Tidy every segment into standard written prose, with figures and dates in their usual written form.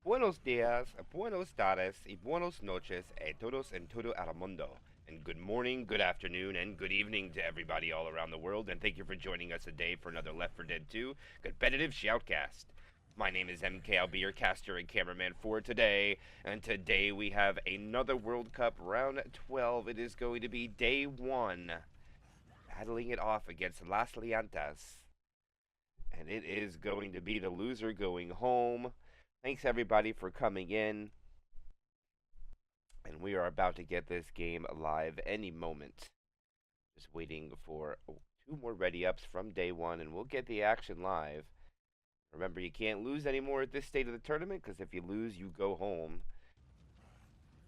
Buenos días, buenos tardes, y buenos noches a todos en todo el mundo. And good morning, good afternoon, and good evening to everybody all around the world. And thank you for joining us today for another Left 4 Dead 2 competitive shoutcast. My name is MK. I'll be your caster and cameraman for today. And today we have another World Cup round 12. It is going to be day 1. Battling it off against Lal Llantas. And it is going to be the loser going home. Thanks everybody for coming in. And we are about to get this game live any moment. Just waiting for 2 more ready ups from day 1 and we'll get the action live. Remember, you can't lose anymore at this state of the tournament because if you lose, you go home.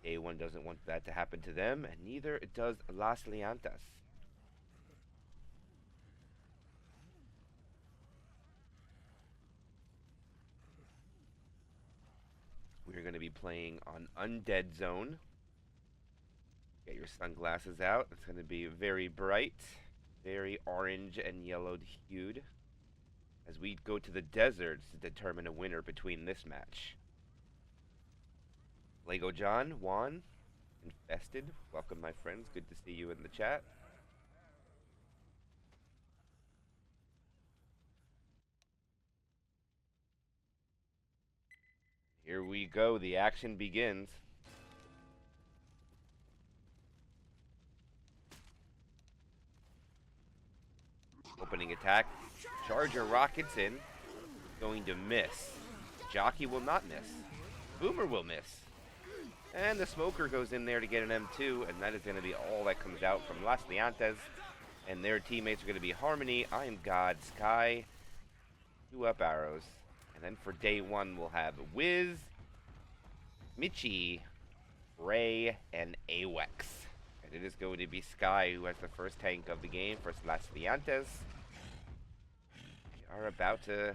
Day 1 doesn't want that to happen to them, and neither does Lal Llantas. We're going to be playing on Undead Zone. Get your sunglasses out. It's going to be very bright, very orange and yellowed hued, as we go to the deserts to determine a winner between this match. Lego John, Juan, Infested, welcome my friends. Good to see you in the chat. Here we go. The action begins. Opening attack. Charger rockets in. Going to miss. Jockey will not miss. Boomer will miss. And the smoker goes in there to get an M2, and that is going to be all that comes out from Lal Llantas. And their teammates are going to be Harmony, I Am God, Sky, 2 up arrows. And then for day 1, we'll have Wiz, Michi, Ray, and Awex. And it is going to be Sky who has the first tank of the game for Lal Llantas. They are about to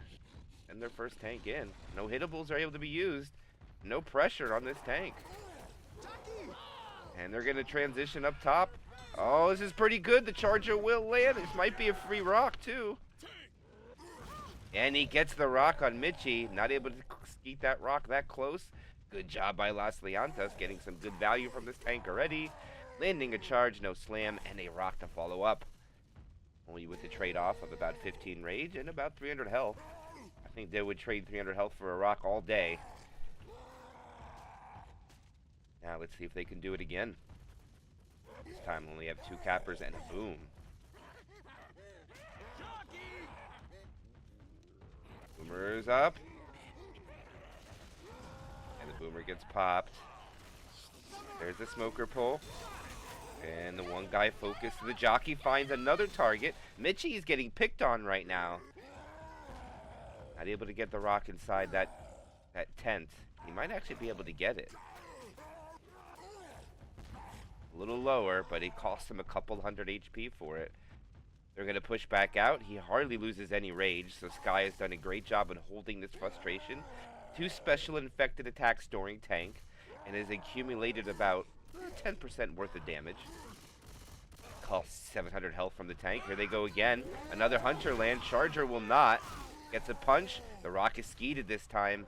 send their first tank in. No hittables are able to be used. No pressure on this tank. And they're going to transition up top. Oh, this is pretty good. The charger will land. This might be a free rock, too. And he gets the rock on Michi. Not able to skeet that rock that close. Good job by Lal Llantas, getting some good value from this tank already. Landing a charge, no slam, and a rock to follow up. Only with the trade-off of about 15 rage and about 300 health. I think they would trade 300 health for a rock all day. Now let's see if they can do it again. This time we only have 2 cappers and a boom. Boomer's up. And the boomer gets popped. There's the smoker pull. And the one guy focused. The jockey finds another target. Michi is getting picked on right now. Not able to get the rock inside that tent. He might actually be able to get it. A little lower, but it costs him a couple hundred HP for it. They're going to push back out. He hardly loses any rage, so Sky has done a great job in holding this frustration. 2 special infected attacks during tank, and has accumulated about 10% worth of damage. Costs 700 health from the tank. Here they go again. Another Hunter land. Charger will not. Gets a punch. The rock is skeeted this time,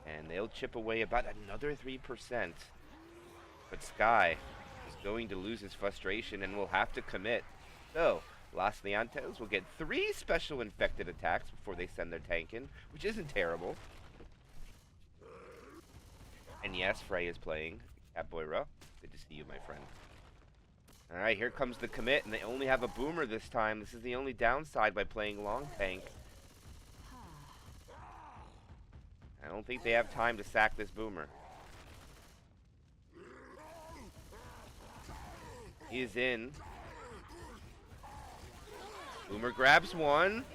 and they'll chip away about another 3%. But Sky is going to lose his frustration and will have to commit. So, Lal Llantas will get 3 special infected attacks before they send their tank in, which isn't terrible. And yes, Frey is playing. Catboyra, good to see you, my friend. Alright, here comes the commit, and they only have a boomer this time. This is the only downside by playing long tank. I don't think they have time to sack this boomer. He is in. Boomer grabs one.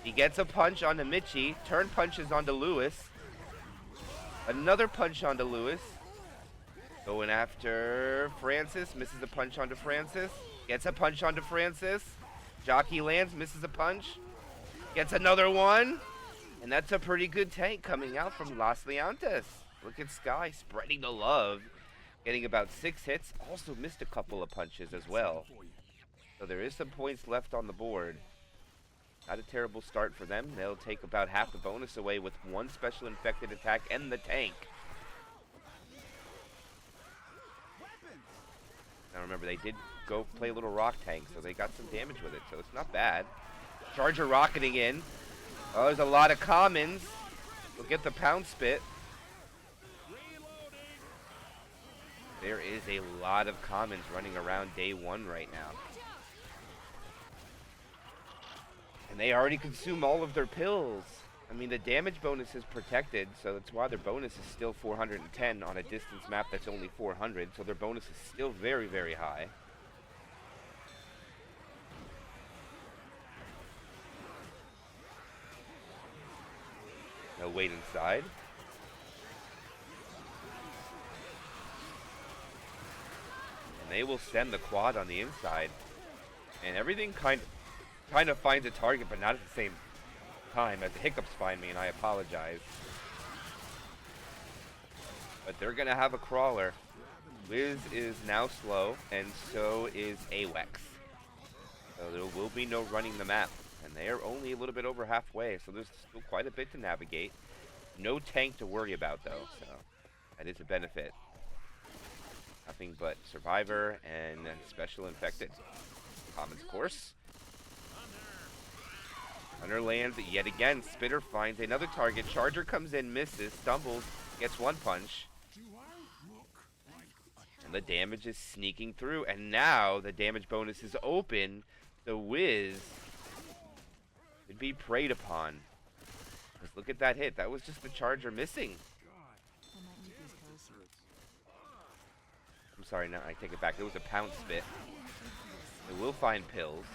He gets a punch onto Michi. Turn punches onto Lewis. Another punch onto Lewis. Going after Francis. Misses a punch onto Francis. Gets a punch onto Francis. Jockey lands. Misses a punch. Gets another one. And that's a pretty good tank coming out from Lal Llantas. Look at Sky spreading the love. Getting about 6 hits. Also missed a couple of punches as well. So there is some points left on the board. Not a terrible start for them. They'll take about half the bonus away with one special infected attack and the tank. Now remember, they did go play a little rock tank, so they got some damage with it, so it's not bad. Charger rocketing in. Oh, there's a lot of commons. We'll get the pound spit. There is a lot of commons running around day one right now. And they already consume all of their pills. I mean, the damage bonus is protected, so that's why their bonus is still 410 on a distance map that's only 400, so their bonus is still very, very high. They'll wait inside. And they will send the quad on the inside. And everything kind of finds a target, but not at the same time as the hiccups find me, and I apologize. But they're going to have a crawler. Wiz is now slow, and so is AWEX. So there will be no running the map. And they are only a little bit over halfway, so there's still quite a bit to navigate. No tank to worry about, though, so that is a benefit. Nothing but Survivor and Special Infected. Commons course. Hunter lands yet again. Spitter finds another target. Charger comes in, misses, stumbles, gets one punch. And the damage is sneaking through. And now the damage bonus is open. The Wiz could be preyed upon. Because look at that hit. That was just the Charger missing. I'm sorry, no, I take it back. It was a pound spit. They will find pills.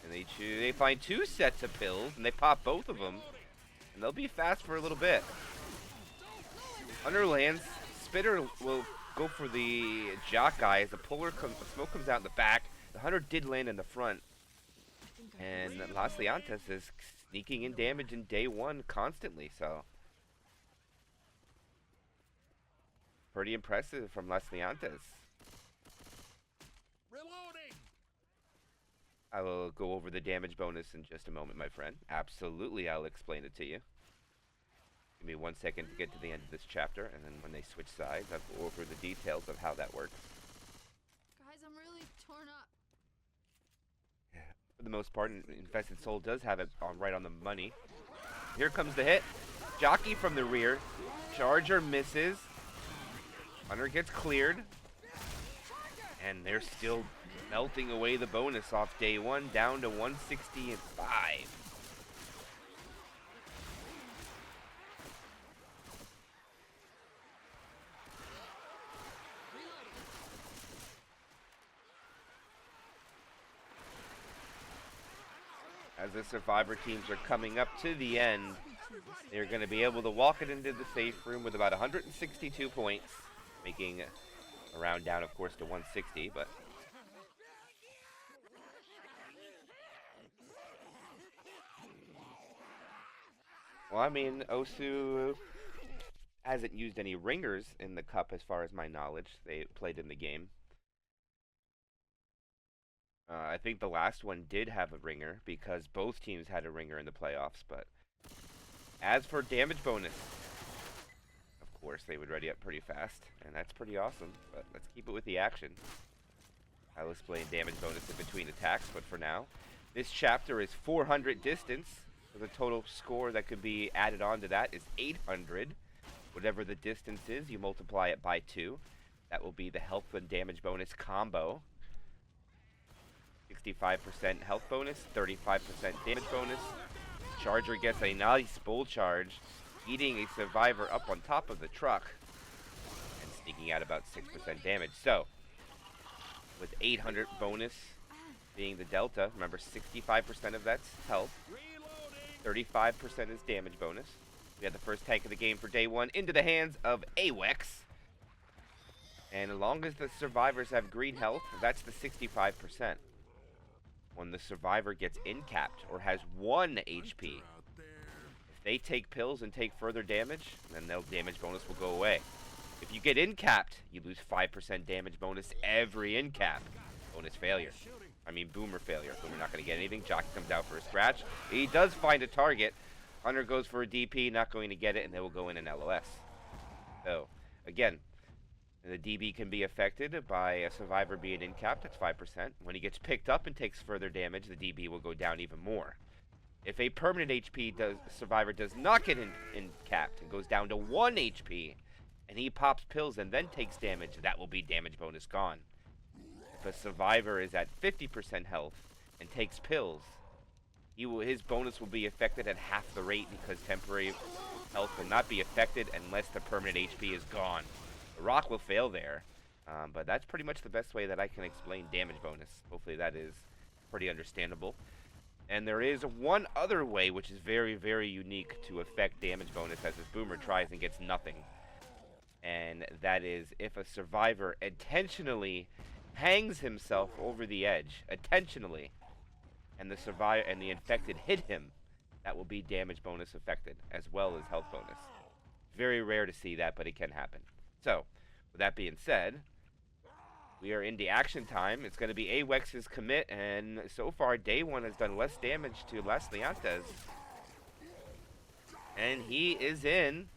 And they find two sets of pills, and they pop both of them. And they'll be fast for a little bit. Hunter lands. Spitter will go for the Jock guy as the smoke comes out in the back. The Hunter did land in the front. And Lal Llantas is sneaking in damage in day one constantly, so. Pretty impressive from Lal Llantas. I will go over the damage bonus in just a moment, my friend. Absolutely, I'll explain it to you. Give me 1 second to get to the end of this chapter, and then when they switch sides, I'll go over the details of how that works. Guys, I'm really torn up. For the most part, Infested Soul does have it right on the money. Here comes the hit. Jockey from the rear. Charger misses. Hunter gets cleared. And they're still melting away the bonus off day one, down to 165. As the Survivor teams are coming up to the end, they're going to be able to walk it into the safe room with about 162 points, making a round down, of course, to 160, but well, I mean, Osu hasn't used any ringers in the cup as far as my knowledge. They played in the game. I think the last one did have a ringer because both teams had a ringer in the playoffs, but as for damage bonus, of course, they would ready up pretty fast, and that's pretty awesome, but let's keep it with the action. I'll explain damage bonus in between attacks, but for now, this chapter is 400 distance. So the total score that could be added on to that is 800. Whatever the distance is, you multiply it by 2. That will be the health and damage bonus combo. 65% health bonus, 35% damage bonus. Charger gets a nice bull charge, eating a Survivor up on top of the truck, and sneaking out about 6% damage. So, with 800 bonus being the delta, remember 65% of that's health. 35% is damage bonus. We had the first tank of the game for day one into the hands of AWEX. And as long as the Survivors have green health, that's the 65%. When the Survivor gets in-capped or has 1 HP, if they take pills and take further damage, then their damage bonus will go away. If you get in-capped, you lose 5% damage bonus every in-cap. Bonus failure. I mean, Boomer failure. Boomer not going to get anything. Jockey comes out for a scratch. He does find a target. Hunter goes for a DP, not going to get it, and they will go in an LOS. So, again, the DB can be affected by a survivor being in cap. That's 5%. When he gets picked up and takes further damage, the DB will go down even more. If a permanent HP survivor does not get in capped and goes down to 1 HP, and he pops pills and then takes damage, that will be damage bonus gone. If a survivor is at 50% health and takes pills, his bonus will be affected at half the rate because temporary health will not be affected unless the permanent HP is gone. The rock will fail there, but that's pretty much the best way that I can explain damage bonus. Hopefully that is pretty understandable. And there is one other way which is very, very unique to affect damage bonus as this Boomer tries and gets nothing. And that is if a survivor intentionally hangs himself over the edge, intentionally, and the survivor and the infected hit him, that will be damage bonus affected as well as health bonus. Very rare to see that, but it can happen. So, with that being said, we are into action time. It's going to be AWEX's commit, and so far, Day1 has done less damage to Lal Llantas. And he is in.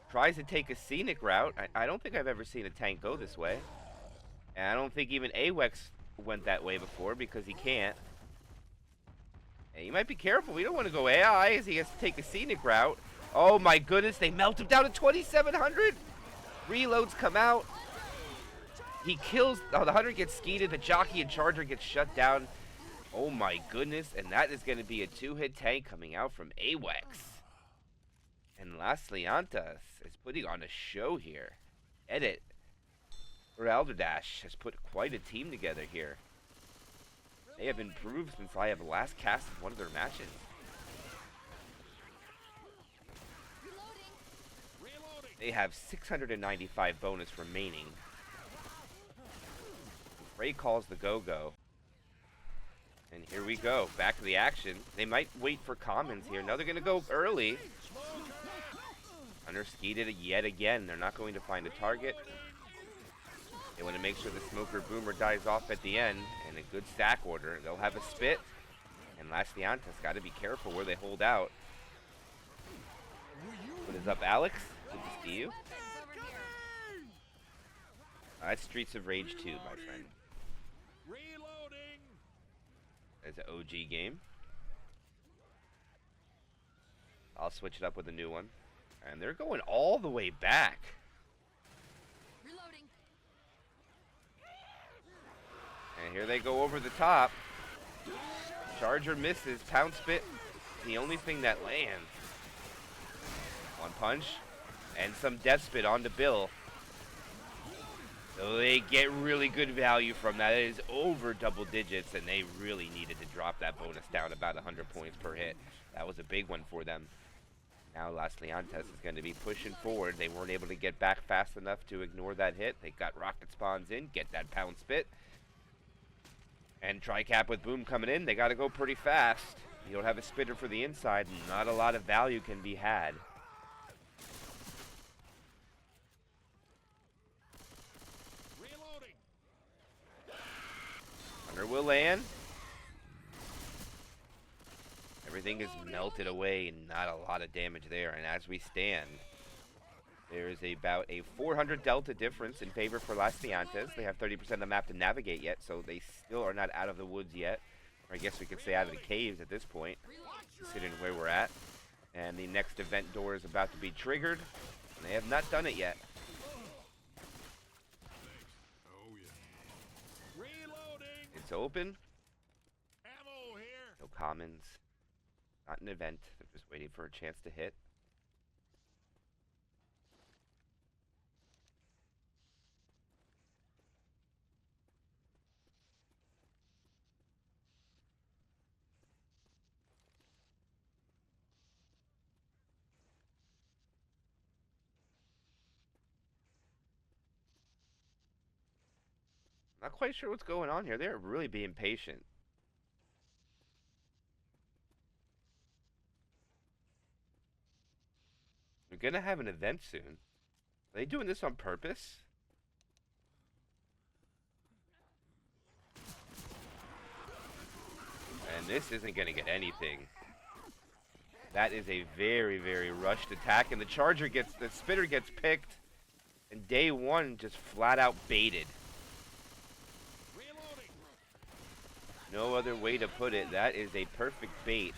Tries to take a scenic route. I don't think I've ever seen a tank go this way. And I don't think even AWEX went that way before because he can't. And you might be careful. We don't want to go AI as he has to take a scenic route. Oh my goodness, they melt him down to 2,700. Reloads come out. He kills, the Hunter gets skeeted, the Jockey and Charger gets shut down. Oh my goodness, and that is going to be a 2-hit tank coming out from AWEX. And Lal Llantas is putting on a show here. Edit, or Elderdash, has put quite a team together here. They have improved since I have last cast one of their matches. They have 695 bonus remaining. Ray calls the go-go. And here we go. Back to the action. They might wait for commons here. Now they're going to go early. Hunter skeeted it yet again. They're not going to find a target. They want to make sure the Smoker Boomer dies off at the end. And a good stack order. They'll have a spit. And Lal Llantas got to be careful where they hold out. What is up, Alex? Good to see you. That's Streets of Rage 2, my friend. Reloading. It's an OG game. I'll switch it up with a new one. And they're going all the way back. Reloading. And here they go over the top. Charger misses. Pound spit. The only thing that lands. One punch. And some death spit onto Bill. So they get really good value from that. It is over double digits, and they really needed to drop that bonus down about 100 points per hit. That was a big one for them. Now Lal Llantas is going to be pushing forward. They weren't able to get back fast enough to ignore that hit. They got rocket spawns in, get that pound spit. And Tri-Cap with Boom coming in. They got to go pretty fast. You don't have a spitter for the inside. Not a lot of value can be had. Hunter will land. Everything is melted away and not a lot of damage there. And as we stand, there is about a 400 delta difference in favor for Lal Llantas. They have 30% of the map to navigate yet, so they still are not out of the woods yet. Or I guess we could say out of the caves at this point, considering where we're at. And the next event door is about to be triggered. And they have not done it yet. It's open. Ammo here. No commons. Not an event. They're just waiting for a chance to hit. Not quite sure what's going on here. They're really being patient. We're gonna have an event soon. Are they doing this on purpose? And this isn't going to get anything. That is a very, very rushed attack. And the spitter gets picked. And Day 1 just flat out baited. Reloading. No other way to put it. That is a perfect bait.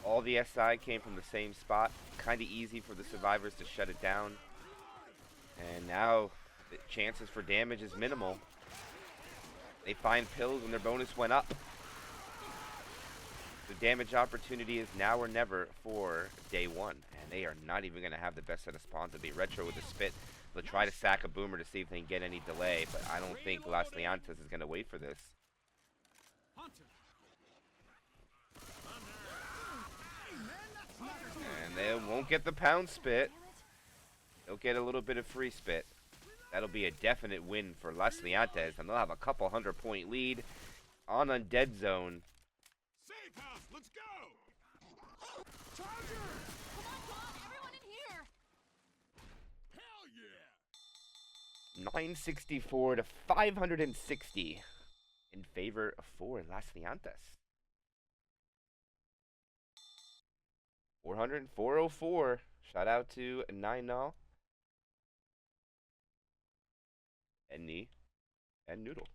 All the SI came from the same spot. Kind of easy for the survivors to shut it down. And now the chances for damage is minimal. They find pills and their bonus went up. The damage opportunity is now or never for Day 1. And they are not even going to have the best set of spawns. It'll be Retro with a spit. They'll try to sack a boomer to see if they can get any delay. But I don't think Lal Llantas is going to wait for this. Hunter. And they won't get the pound spit. They'll get a little bit of free spit. That'll be a definite win for Lal Llantas. And they'll have a couple 100-point lead on Undead Zone. Safe house. Let's go. Charger. Come on, everyone in here! Hell yeah. 964 to 560 in favor for Lal Llantas. 404. Shout out to Nine and Knee and Noodle.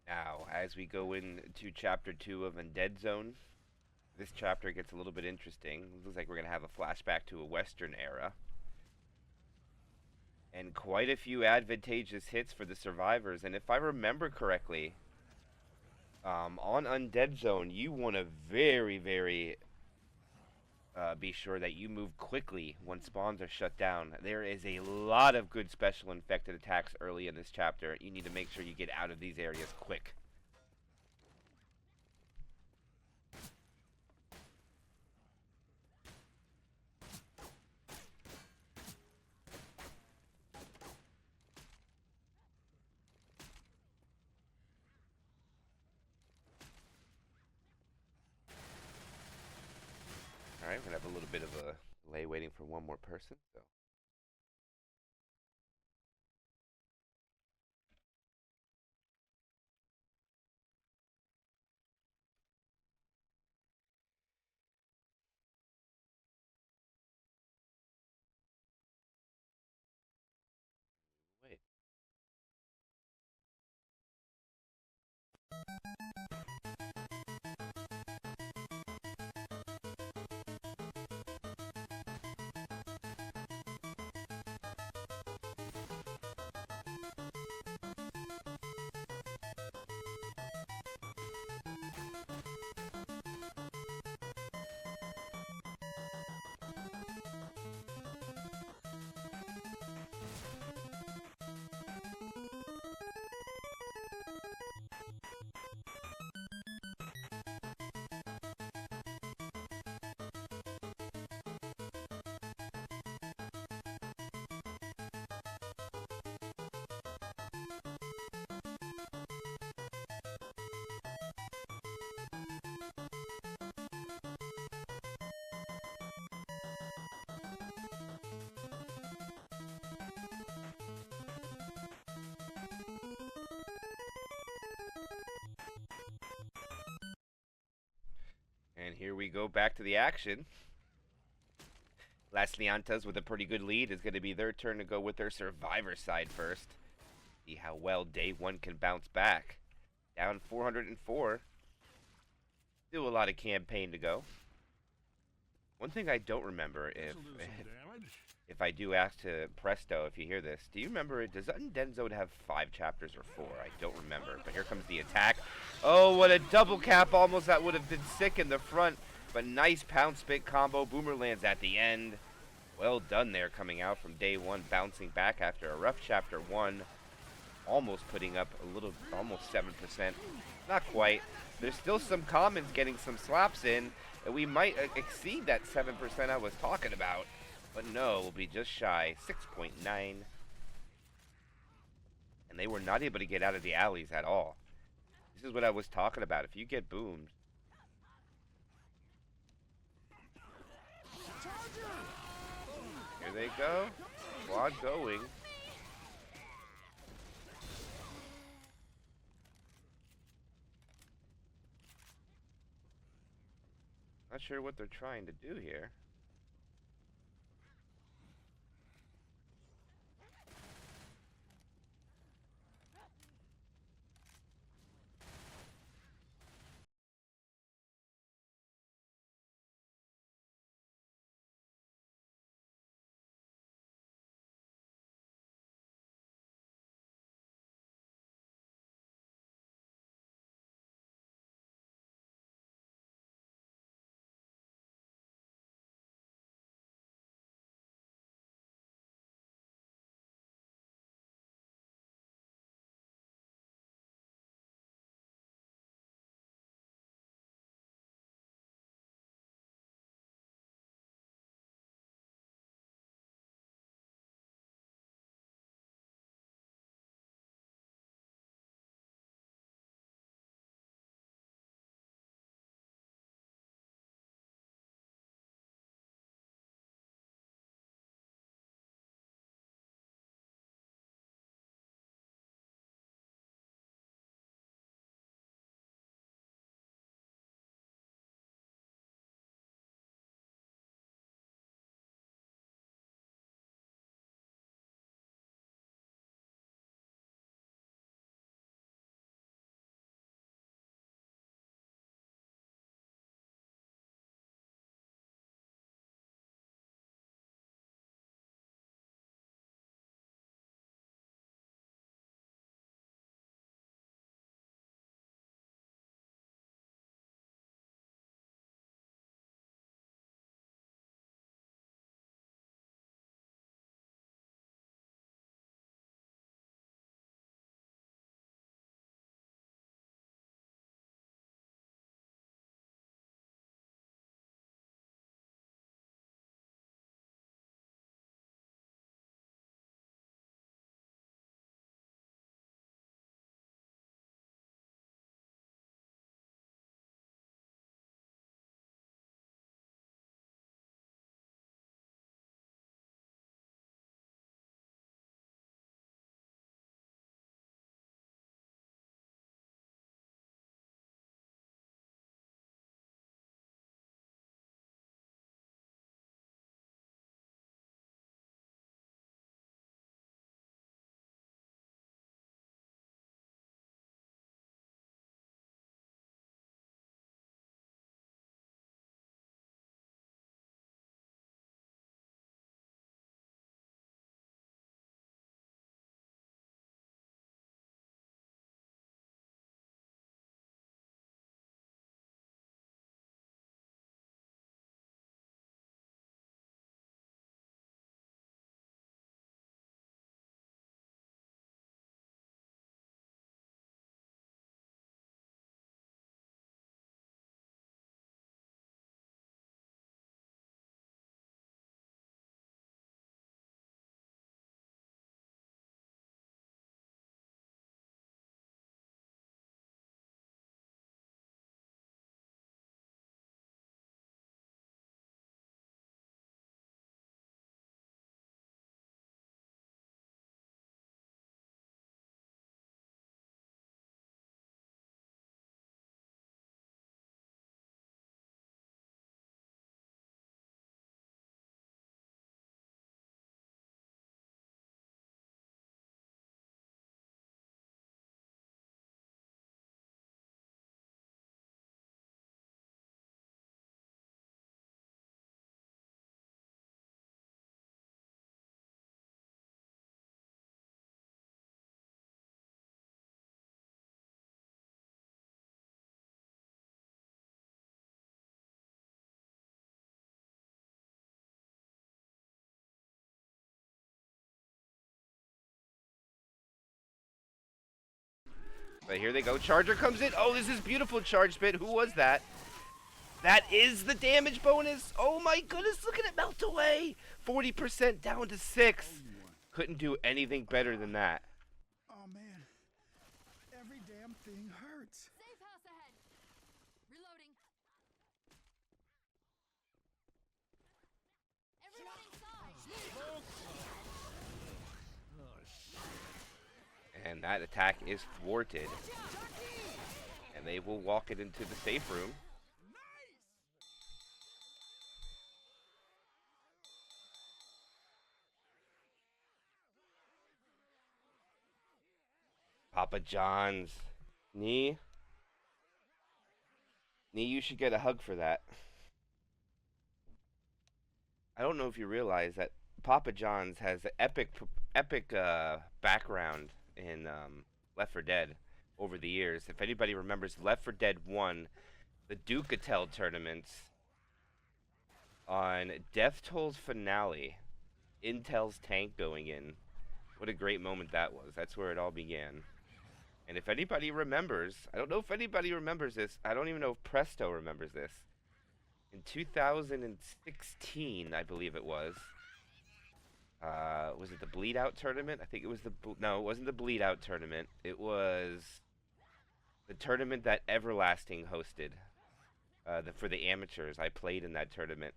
Now, as we go into Chapter 2 of Undead Zone, this chapter gets a little bit interesting. It looks like we're going to have a flashback to a Western era. And quite a few advantageous hits for the survivors. And if I remember correctly, on Undead Zone, you want to very, very be sure that you move quickly when spawns are shut down. There is a lot of good special infected attacks early in this chapter. You need to make sure you get out of these areas quick. Alright, we're going to have a little bit of a delay waiting for one more person. So. Wait. And here we go back to the action. Lal Llantas with a pretty good lead is going to be their turn to go with their survivor side first. See how well Day1 can bounce back. Down 404. Still a lot of campaign to go. One thing I don't remember if I do ask to Presto, if you hear this, do you remember, does Undead Zone have 5 chapters or 4? I don't remember, but here comes the attack. Oh, what a double cap, almost that would have been sick in the front, but nice pound spit combo, boomer lands at the end. Well done there, coming out from Day1, bouncing back after a rough chapter 1, almost putting up a little, almost 7%, not quite. There's still some commons getting some slaps in, and we might exceed that 7% I was talking about. But no, we'll be just shy, 6.9. And they were not able to get out of the alleys at all. This is what I was talking about. If you get boomed. Here they go. Squad going. Not sure what they're trying to do here. But here they go. Charger comes in. Oh, this is beautiful charge bit. Who was that? That is the damage bonus. Oh my goodness, look at it melt away. 40% down to 6. Couldn't do anything better than that. Oh man, every damn thing hurts. Safe house ahead. Reloading. Everyone inside. And that attack is thwarted. And they will walk it into the safe room. Papa John's. Knee, you should get a hug for that. I don't know if you realize that Papa John's has an epic background in Left 4 Dead over the years. If anybody remembers Left 4 Dead 1, the Ducatel tournaments on Death Toll's finale, Intel's tank going in. What a great moment that was. That's where it all began. And if anybody remembers, I don't know if anybody remembers this. I don't even know if Presto remembers this. In 2016, I believe it was it the Bleed Out tournament? I think it was no, it wasn't the Bleed Out tournament. It was the tournament that Everlasting hosted for the amateurs. I played in that tournament.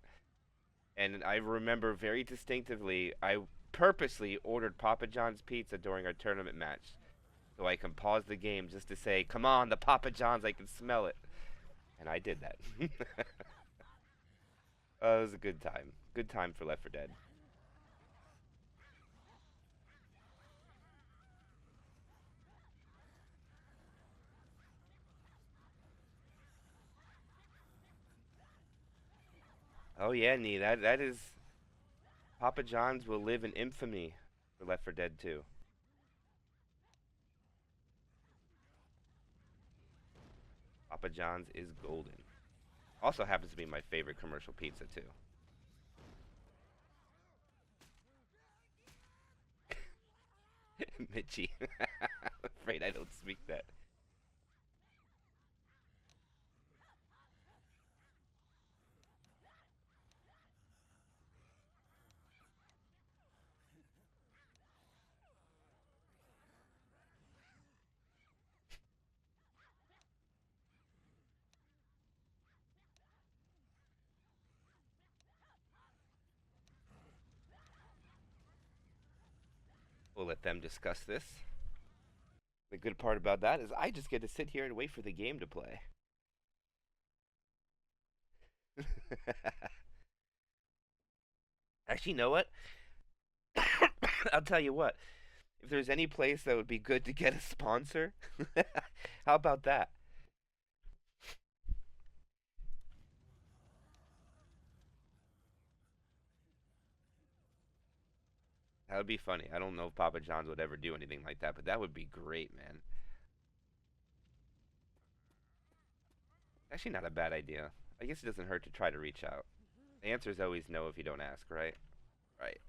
And I remember very distinctively, I purposely ordered Papa John's pizza during our tournament match. So I can pause the game just to say, come on, the Papa John's, I can smell it. And I did that. It was a good time. Good time for Left 4 Dead. Oh yeah, Nee, that is... Papa John's will live in infamy for Left 4 Dead 2. Papa John's is golden. Also happens to be my favorite commercial pizza, too. Mitchie. I'm afraid I don't speak that. We'll let them discuss this. The good part about that is I just get to sit here and wait for the game to play. Actually, you know what? I'll tell you what. If there's any place that would be good to get a sponsor, how about that? That would be funny. I don't know if Papa John's would ever do anything like that, but that would be great, man. Actually, not a bad idea. I guess it doesn't hurt to try to reach out. The answer is always no if you don't ask, right? Right.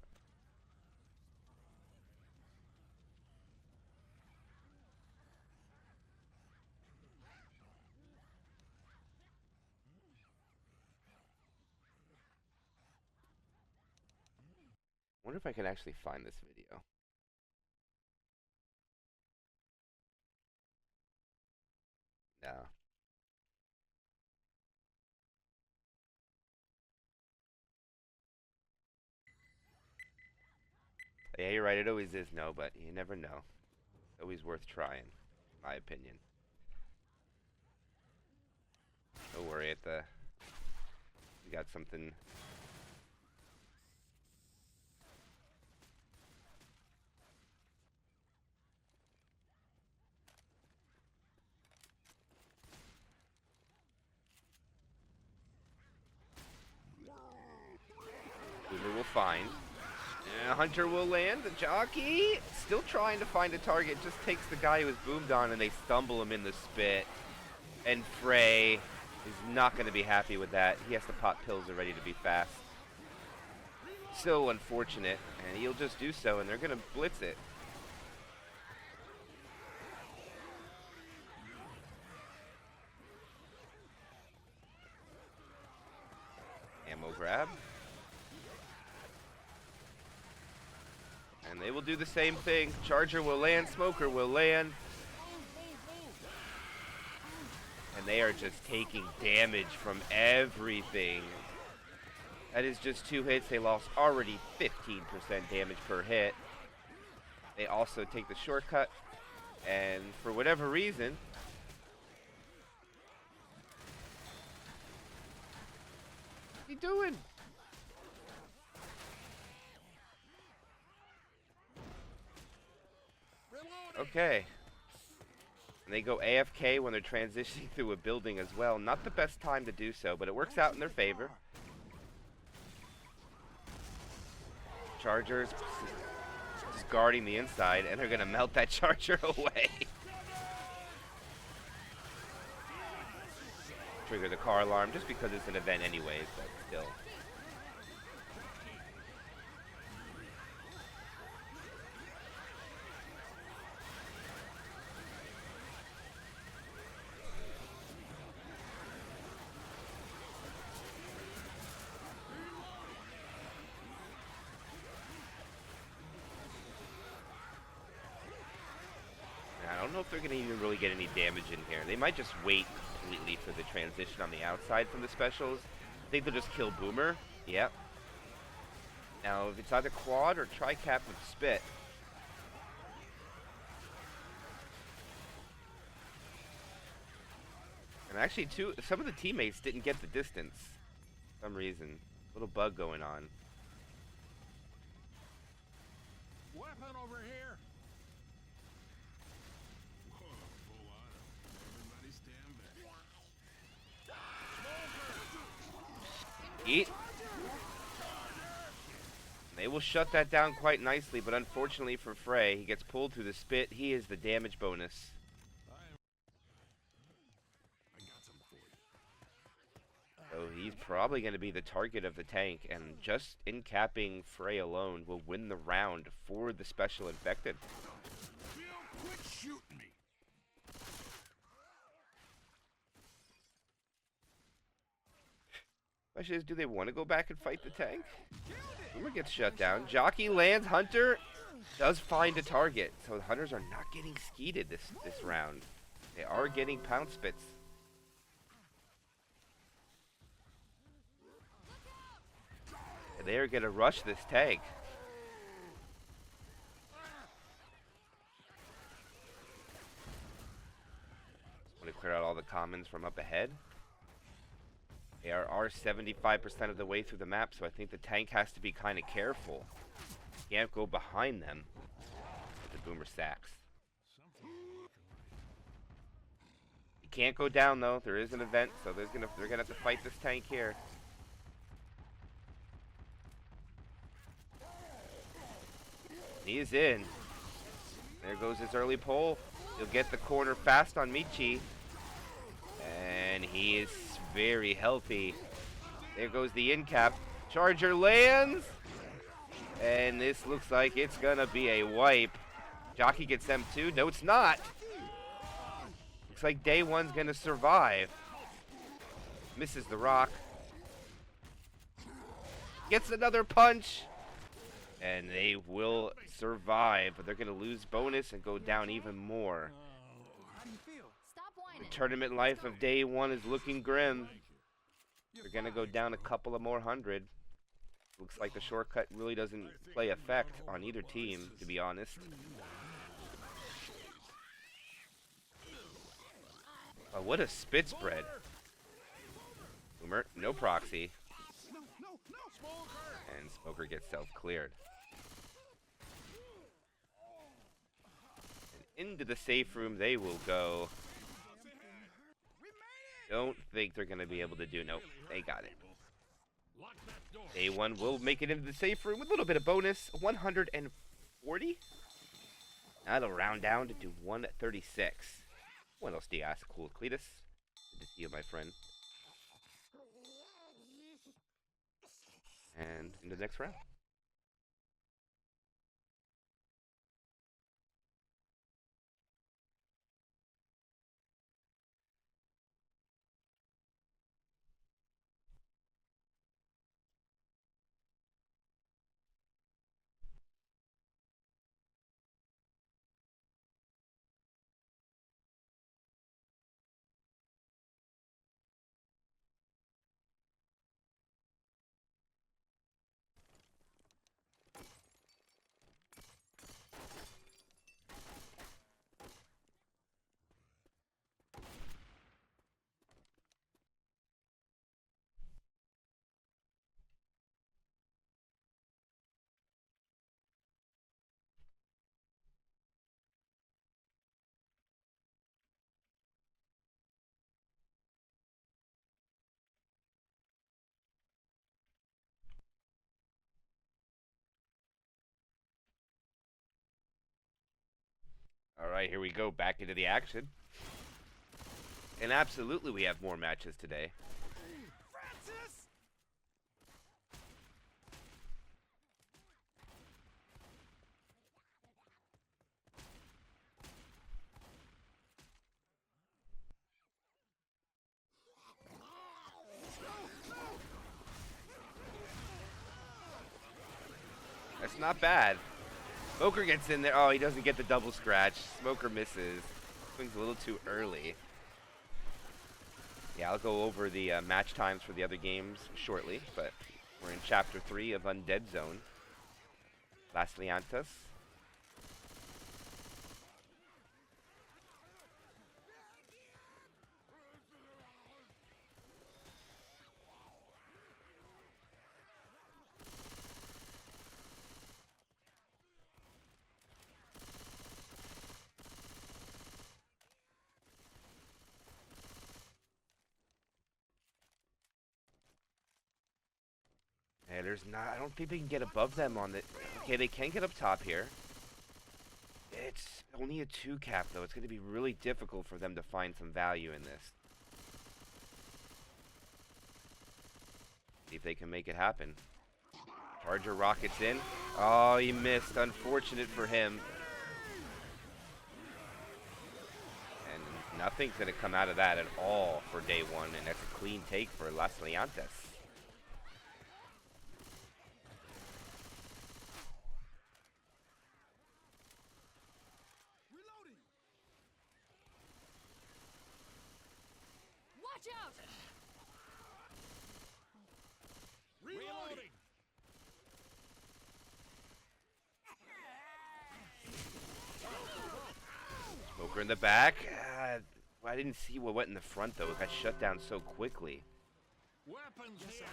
Wonder if I can actually find this video. No. Yeah, you're right. It always is no, but you never know. It's always worth trying, in my opinion. Don't worry. We got something. Boomer will find. Hunter will land. The jockey still trying to find a target. Just takes the guy who was boomed on and they stumble him in the spit. And Frey is not going to be happy with that. He has to pop pills already to be fast. So unfortunate. And he'll just do so and they're going to blitz it. grab. And they will do the same thing. Charger will land, Smoker will land. And they are just taking damage from everything. That is just 2 hits. They lost already 15% damage per hit. They also take the shortcut. And for whatever reason, what's he doing? Okay. And they go AFK when they're transitioning through a building as well. Not the best time to do so, but it works out in their favor. Chargers just guarding the inside, and they're going to melt that charger away. Trigger the car alarm just because it's an event anyways, but still. I don't know if they're going to even really get any damage in here. They might just wait completely for the transition on the outside from the specials. I think they'll just kill Boomer. Yep. Now, if it's either quad or tri-cap with spit. And actually, some of the teammates didn't get the distance. For some reason. Little bug going on. Weapon over here. Eat. They will shut that down quite nicely, but unfortunately for Frey, he gets pulled through the spit. He is the damage bonus. So he's probably going to be the target of the tank, and just in capping Frey alone will win the round for the special infected. Quit shooting me. Question is, do they want to go back and fight the tank? Boomer gets shut down. Jockey lands. Hunter does find a target. So the Hunters are not getting skeeted this round. They are getting pound spits. And they are going to rush this tank. Want to clear out all the commons from up ahead. They are 75% of the way through the map, so I think the tank has to be kind of careful. Can't go behind them with the Boomer stacks. You can't go down though. There is an event, so they're gonna have to fight this tank here. He is in. There goes his early pull. He'll get the corner fast on Michi. And he is very healthy. There goes the in cap. Charger lands. And this looks like it's gonna be a wipe. Jockey gets M2. No, it's not. Looks like Day1's gonna survive. Misses the rock. Gets another punch. And they will survive, but they're gonna lose bonus and go down even more. Stop The whining. tournament life of Day1 is looking grim. They're gonna go down a couple of more hundred. Looks like the shortcut really doesn't play effect on either team, to be honest. Oh, what a spit spread. Boomer, no proxy. And Smoker gets self-cleared. And into the safe room they will go. Don't think they're going to be able to do. Nope, they got it. Day1 will make it into the safe room with a little bit of bonus. 140? That'll round down to 136. What else do you ask? Cool, Cletus. Good to see you, my friend. And into the next round. All right, here we go. Back into the action. And absolutely, we have more matches today. Francis! That's not bad. Smoker gets in there. Oh, he doesn't get the double scratch. Smoker misses. Swings a little too early. Yeah, I'll go over the match times for the other games shortly, but we're in Chapter 3 of Undead Zone. Lal Llantas. Hey, there's not. I don't think they can get above them on the. Okay, they can get up top here. It's only a 2 cap though. It's going to be really difficult for them to find some value in this. See if they can make it happen. Charger rockets in. Oh, he missed. Unfortunate for him. And nothing's going to come out of that at all for Day 1, and that's a clean take for Lal Llantas. Watch out! Reloading. Smoker in the back. I didn't see what went in the front though. It got shut down so quickly. Weapons here.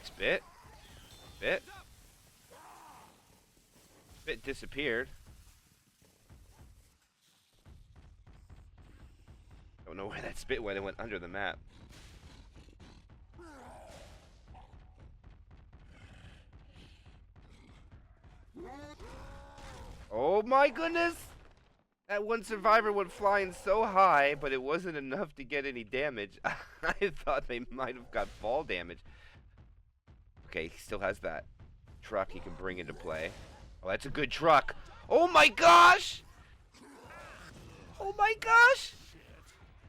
Spit. Spit. Spit disappeared. Don't know where that spit went. It went under the map. Oh my goodness! That one survivor went flying so high, but it wasn't enough to get any damage. I thought they might have got fall damage. Okay, he still has that truck he can bring into play. Oh, that's a good truck. Oh my gosh! Oh my gosh!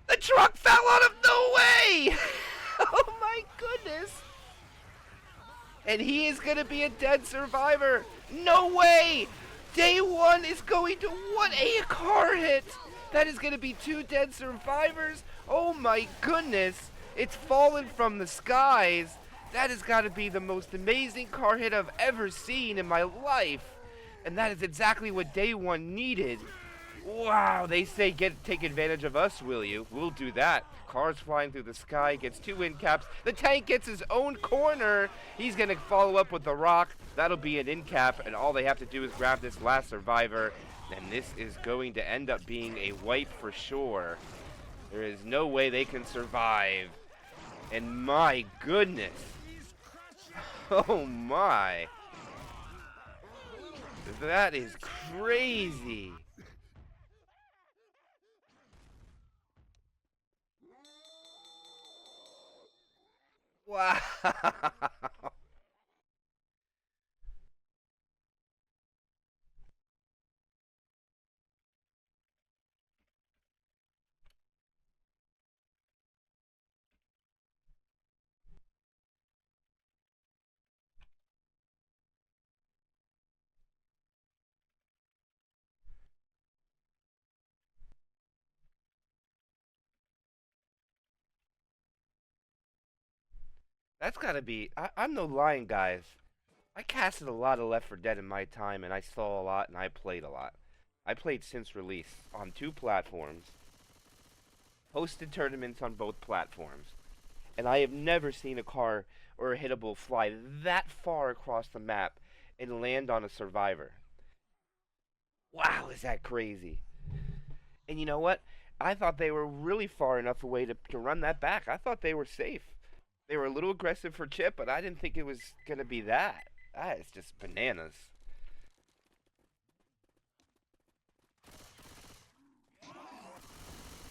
The truck fell out of no way! Oh my goodness! And he is gonna be a dead survivor. No way! Day 1 is going to what a car hit! That is gonna be 2 dead survivors. Oh my goodness! It's fallen from the skies. That has got to be the most amazing car hit I've ever seen in my life. And that is exactly what Day 1 needed. Wow, they say take advantage of us, will you? We'll do that. Cars flying through the sky, gets 2 in caps. The tank gets his own corner. He's going to follow up with the rock. That'll be an in cap, and all they have to do is grab this last survivor. And this is going to end up being a wipe for sure. There is no way they can survive. And my goodness. Oh my. That is crazy. Wow. That's gotta be. I'm no lying, guys. I casted a lot of Left 4 Dead in my time, and I saw a lot, and I played a lot. I played since release on 2 platforms, hosted tournaments on both platforms, and I have never seen a car or a hittable fly that far across the map and land on a survivor. Wow, is that crazy? And you know what? I thought they were really far enough away to run that back. I thought they were safe. They were a little aggressive for Chip, but I didn't think it was going to be that. That is just bananas.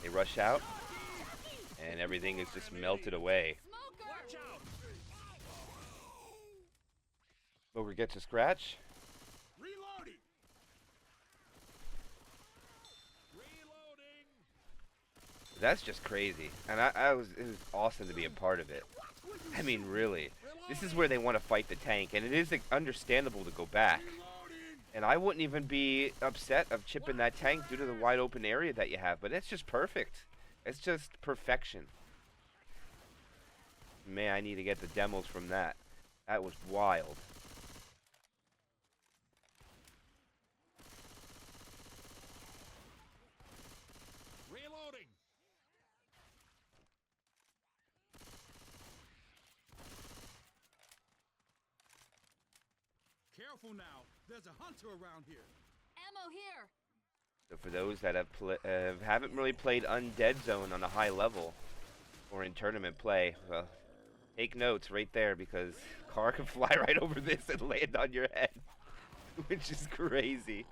They rush out, and everything is just melted away. Watch out! Ogre gets a scratch. Reloading! Reloading! That's just crazy, and it was awesome to be a part of it. I mean, really, this is where they want to fight the tank, and it is understandable to go back. And I wouldn't even be upset of chipping that tank due to the wide open area that you have, but it's just perfect. It's just perfection. Man, I need to get the demos from that. That was wild. Reloading! Careful now. There's a hunter around here. Ammo here. So for those that haven't really played Undead Zone on a high level or in tournament play, well, take notes right there because car can fly right over this and land on your head, which is crazy.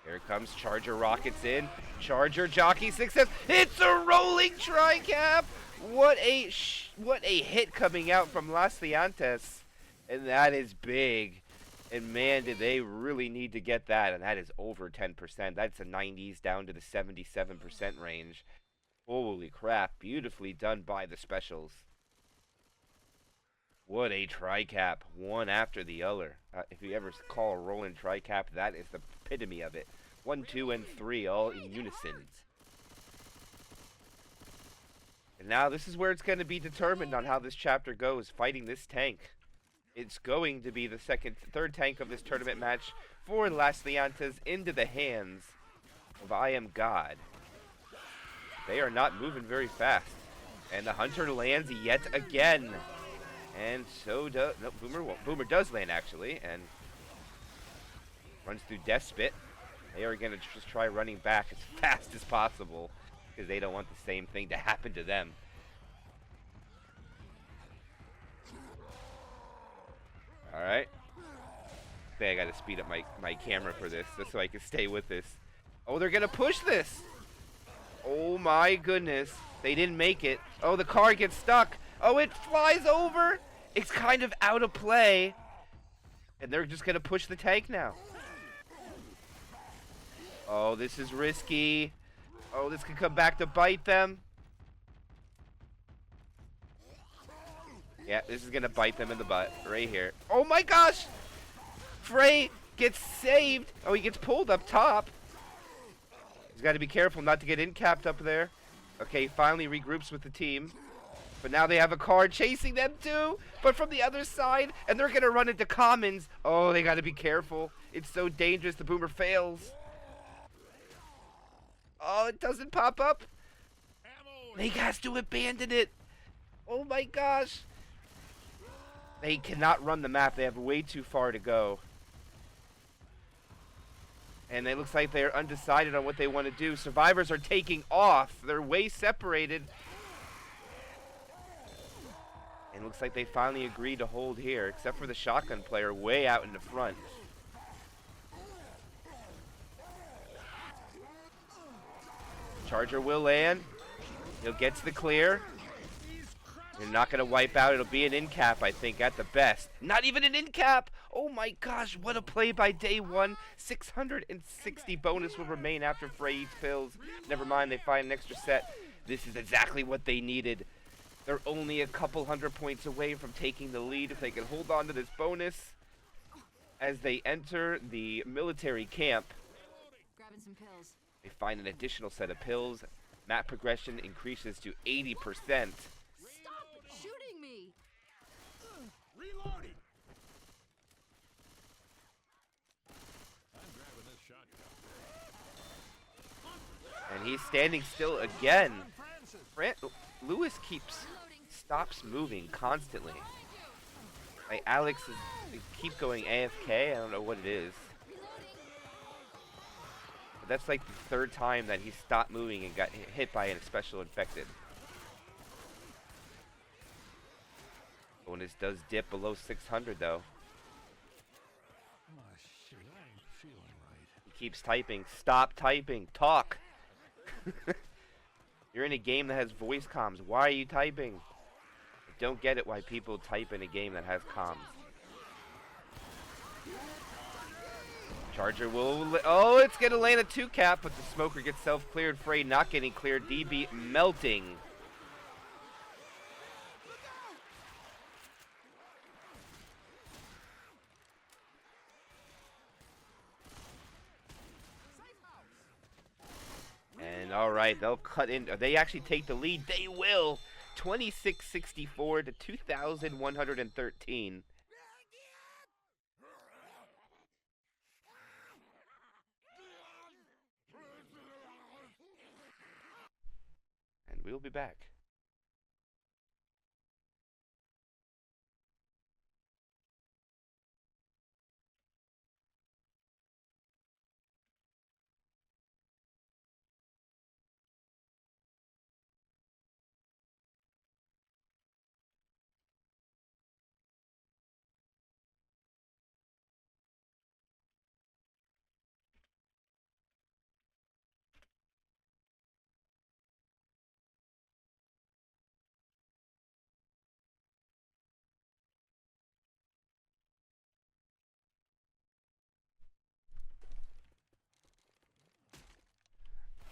Here comes Charger rockets in. Charger jockey success. It's a rolling tri-cap. What a hit coming out from Lal Llantas. And that is big. And man, did they really need to get that. And that is over 10%. That's the 90s down to the 77% range. Holy crap. Beautifully done by the specials. What a tri-cap. One after the other. If you ever call a rolling tri-cap, that is the epitome of it. 1, 2, and 3 all in unison. And now this is where it's going to be determined on how this chapter goes, fighting this tank. It's going to be the third tank of this tournament match for Lal Llantas into the hands of I Am God. They are not moving very fast. And the hunter lands yet again. And so does... No, Boomer does land, actually, and runs through Death Spit. They are going to just try running back as fast as possible because they don't want the same thing to happen to them. Alright. I think I got to speed up my camera for this just so I can stay with this. Oh, they're going to push this! Oh my goodness. They didn't make it. Oh, the car gets stuck. Oh, it flies over. It's kind of out of play. And they're just going to push the tank now. Oh, this is risky. Oh, this could come back to bite them. Yeah, this is going to bite them in the butt right here. Oh my gosh. Frey gets saved. Oh, he gets pulled up top. He's got to be careful not to get in-capped up there. Okay, finally regroups with the team. But now they have a car chasing them too, but from the other side, and they're going to run into commons. Oh, they got to be careful. It's so dangerous. The Boomer fails. Oh, it doesn't pop up. They has to abandon it. Oh my gosh. They cannot run the map. They have way too far to go. And it looks like they're undecided on what they want to do. Survivors are taking off. They're way separated. And it looks like they finally agreed to hold here, except for the shotgun player way out in the front. Charger will land. He'll get to the clear. They're not going to wipe out. It'll be an in-cap, I think, at the best. Not even an in-cap! Oh my gosh, what a play by Day1. 660 bonus will remain after Frey eats pills. Never mind, they find an extra set. This is exactly what they needed. They're only a couple hundred points away from taking the lead if they can hold on to this bonus as they enter the military camp. Grabbing some pills. They find an additional set of pills. Map progression increases to 80%. Stop shooting me! Reloading! I'm grabbing this shotgun. And he's standing still again. Lewis stops moving constantly. Like, Alex is they keep going AFK. I don't know what it is. But that's like the third time that he stopped moving and got hit by a special infected. Bonus does dip below 600 though. Oh, shit, I ain't feeling right. He keeps typing. Stop typing. Talk. You're in a game that has voice comms. Why are you typing? I don't get it why people type in a game that has comms. Charger will... Oh, it's going to land a 2-cap, but the smoker gets self-cleared. Frey not getting cleared. DB melting. And all right, they'll cut in. They actually take the lead. They will. 2664 to 2,113. And we'll be back.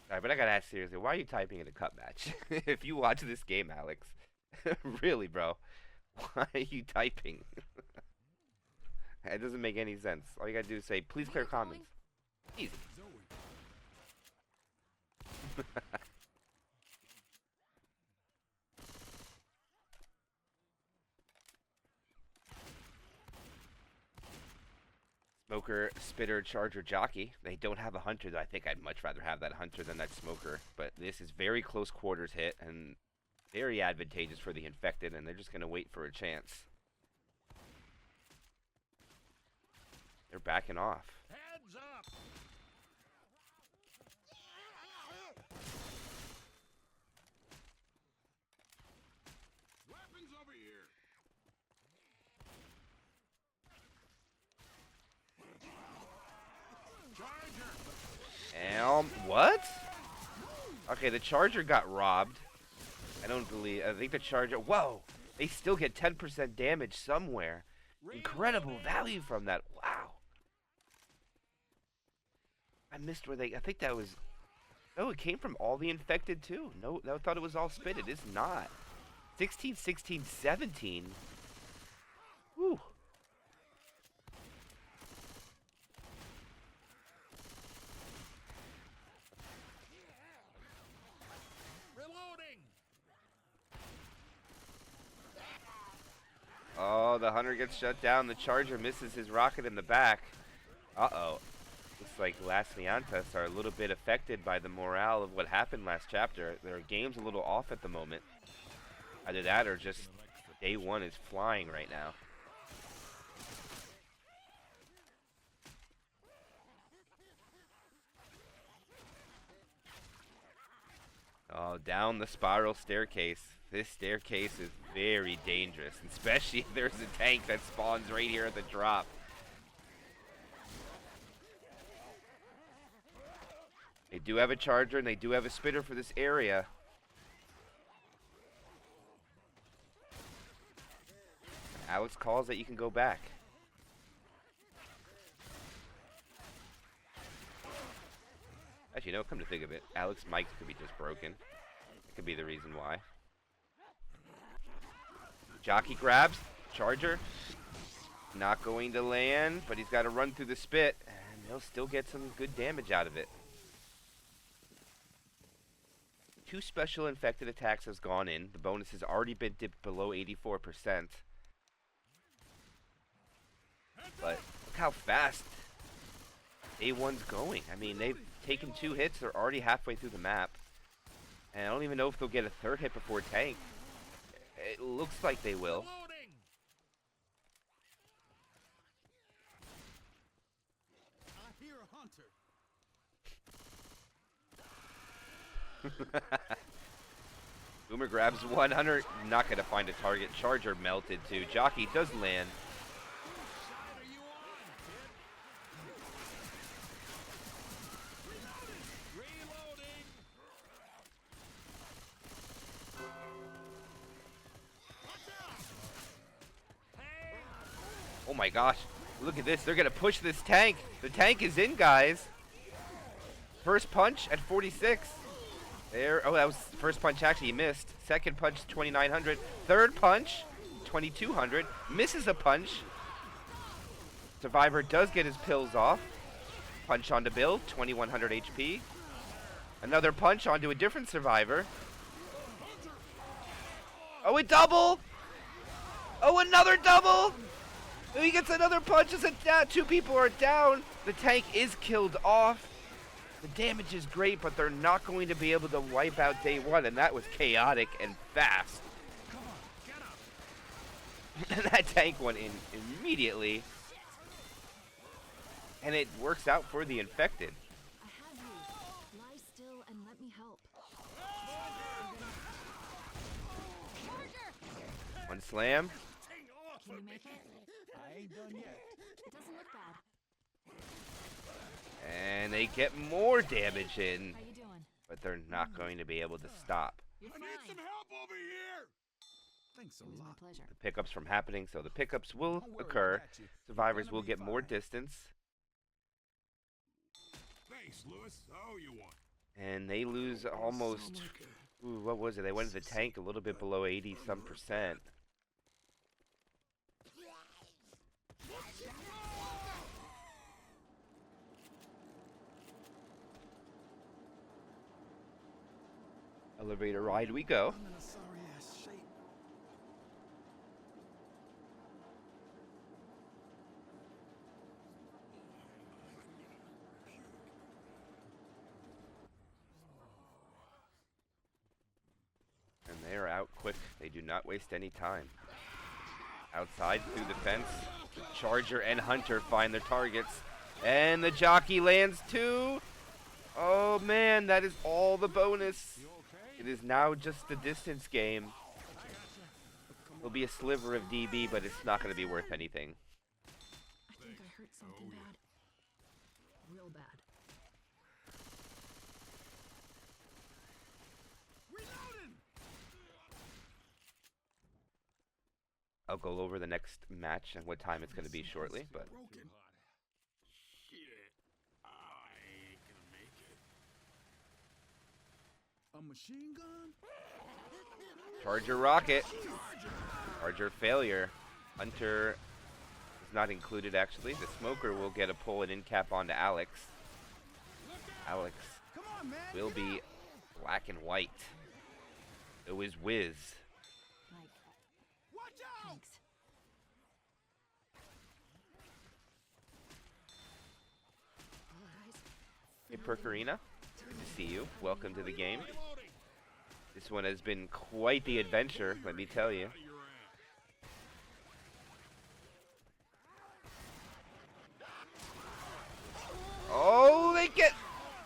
Alright, but I gotta ask seriously, why are you typing in a cup match? If you watch this game, Alex. Really, bro. Why are you typing? It doesn't make any sense. All you gotta do is say, please clear comments. Easy. Smoker, Spitter, Charger, Jockey. They don't have a Hunter, though. I think I'd much rather have that Hunter than that Smoker. But this is very close quarters hit and very advantageous for the infected, and they're just going to wait for a chance. They're backing off. Heads up! Weapons over here! And what? Okay, the Charger got robbed. I think the Charger... Whoa! They still get 10% damage somewhere. Incredible value from that. Wow. I missed where they... I think that was... Oh, it came from all the infected too. No, I thought it was all spit. It is not. 16, 16, 17. Woo. Reloading! Oh, the Hunter gets shut down. The Charger misses his rocket in the back. Uh-oh. Looks like Lal Llantas are a little bit affected by the morale of what happened last chapter. Their game's a little off at the moment. Either that or just Day1 is flying right now. Oh, down the spiral staircase. This staircase is very dangerous, especially if there's a tank that spawns right here at the drop. They do have a Charger and they do have a Spitter for this area. Alex calls that you can go back. Actually, no, come to think of it, Alex's mic could be just broken. That could be the reason why. Jockey grabs. Charger. Not going to land, but he's got to run through the spit. And he'll still get some good damage out of it. 2 special infected attacks has gone in. The bonus has already been dipped below 84%. But look how fast Day1's going. I mean, they've taken 2 hits. They're already halfway through the map. And I don't even know if they'll get a 3rd hit before tank. It looks like they will. Reloading! Boomer grabs 100. Not going to find a target. Charger melted too. Jockey does land. Side are you on, kid? Reloading. Watch out! Hey! Oh my gosh. Look at this. They're going to push this tank. The tank is in, guys. First punch at 46. There. Oh, that was first punch. Actually, he missed. Second punch, 2,900. Third punch, 2,200. Misses a punch. Survivor does get his pills off. Punch onto Bill, 2,100 HP. Another punch onto a different survivor. Oh, a double! Oh, another double! Oh, he gets another punch as two people are down. The tank is killed off. The damage is great, but they're not going to be able to wipe out Day 1, and that was chaotic and fast. Come on, get up. And that tank went in immediately. And it works out for the infected. I have you. Lie still and let me help. Charger! One slam. Take off Can you of me. make it? I ain't done yet. It doesn't look bad. And they get more damage in. How you doing? But they're not going to be able to stop. You're I fine. need some help over here. Thanks It a was my lot. pleasure. The pickups from happening, so the pickups will Don't worry, I occur. got you. Survivors Gonna will be get more fine. distance. Thanks, Lewis. Oh, you want? And they lose almost, ooh, what was it? They went to the tank a little bit below 80-some%. Elevator ride we go. I'm in a sorry ass shape. And they are out quick. They do not waste any time. Outside through the fence, the Charger and Hunter find their targets. And the jockey lands too. Oh man, that is all the bonus. You okay? It is now just the distance game. It'll be a sliver of DB, but it's not going to be worth anything. I think I hurt something bad. Real bad. Reloading. I'll go over the next match and what time it's going to be shortly, but Broken. Shit. I ain't gonna make it. A machine gun? Charger rocket. Charger failure. Hunter is not included actually. The smoker will get a pull and in cap onto Alex. Alex Come on, man. will get be up. black and white. It was Wiz. Like, Watch out! thanks. Guys, Hey Perkarina, good to see you. Welcome to the game. Reloading. This one has been quite the adventure, let me tell you. Out of your ass. Oh, they get...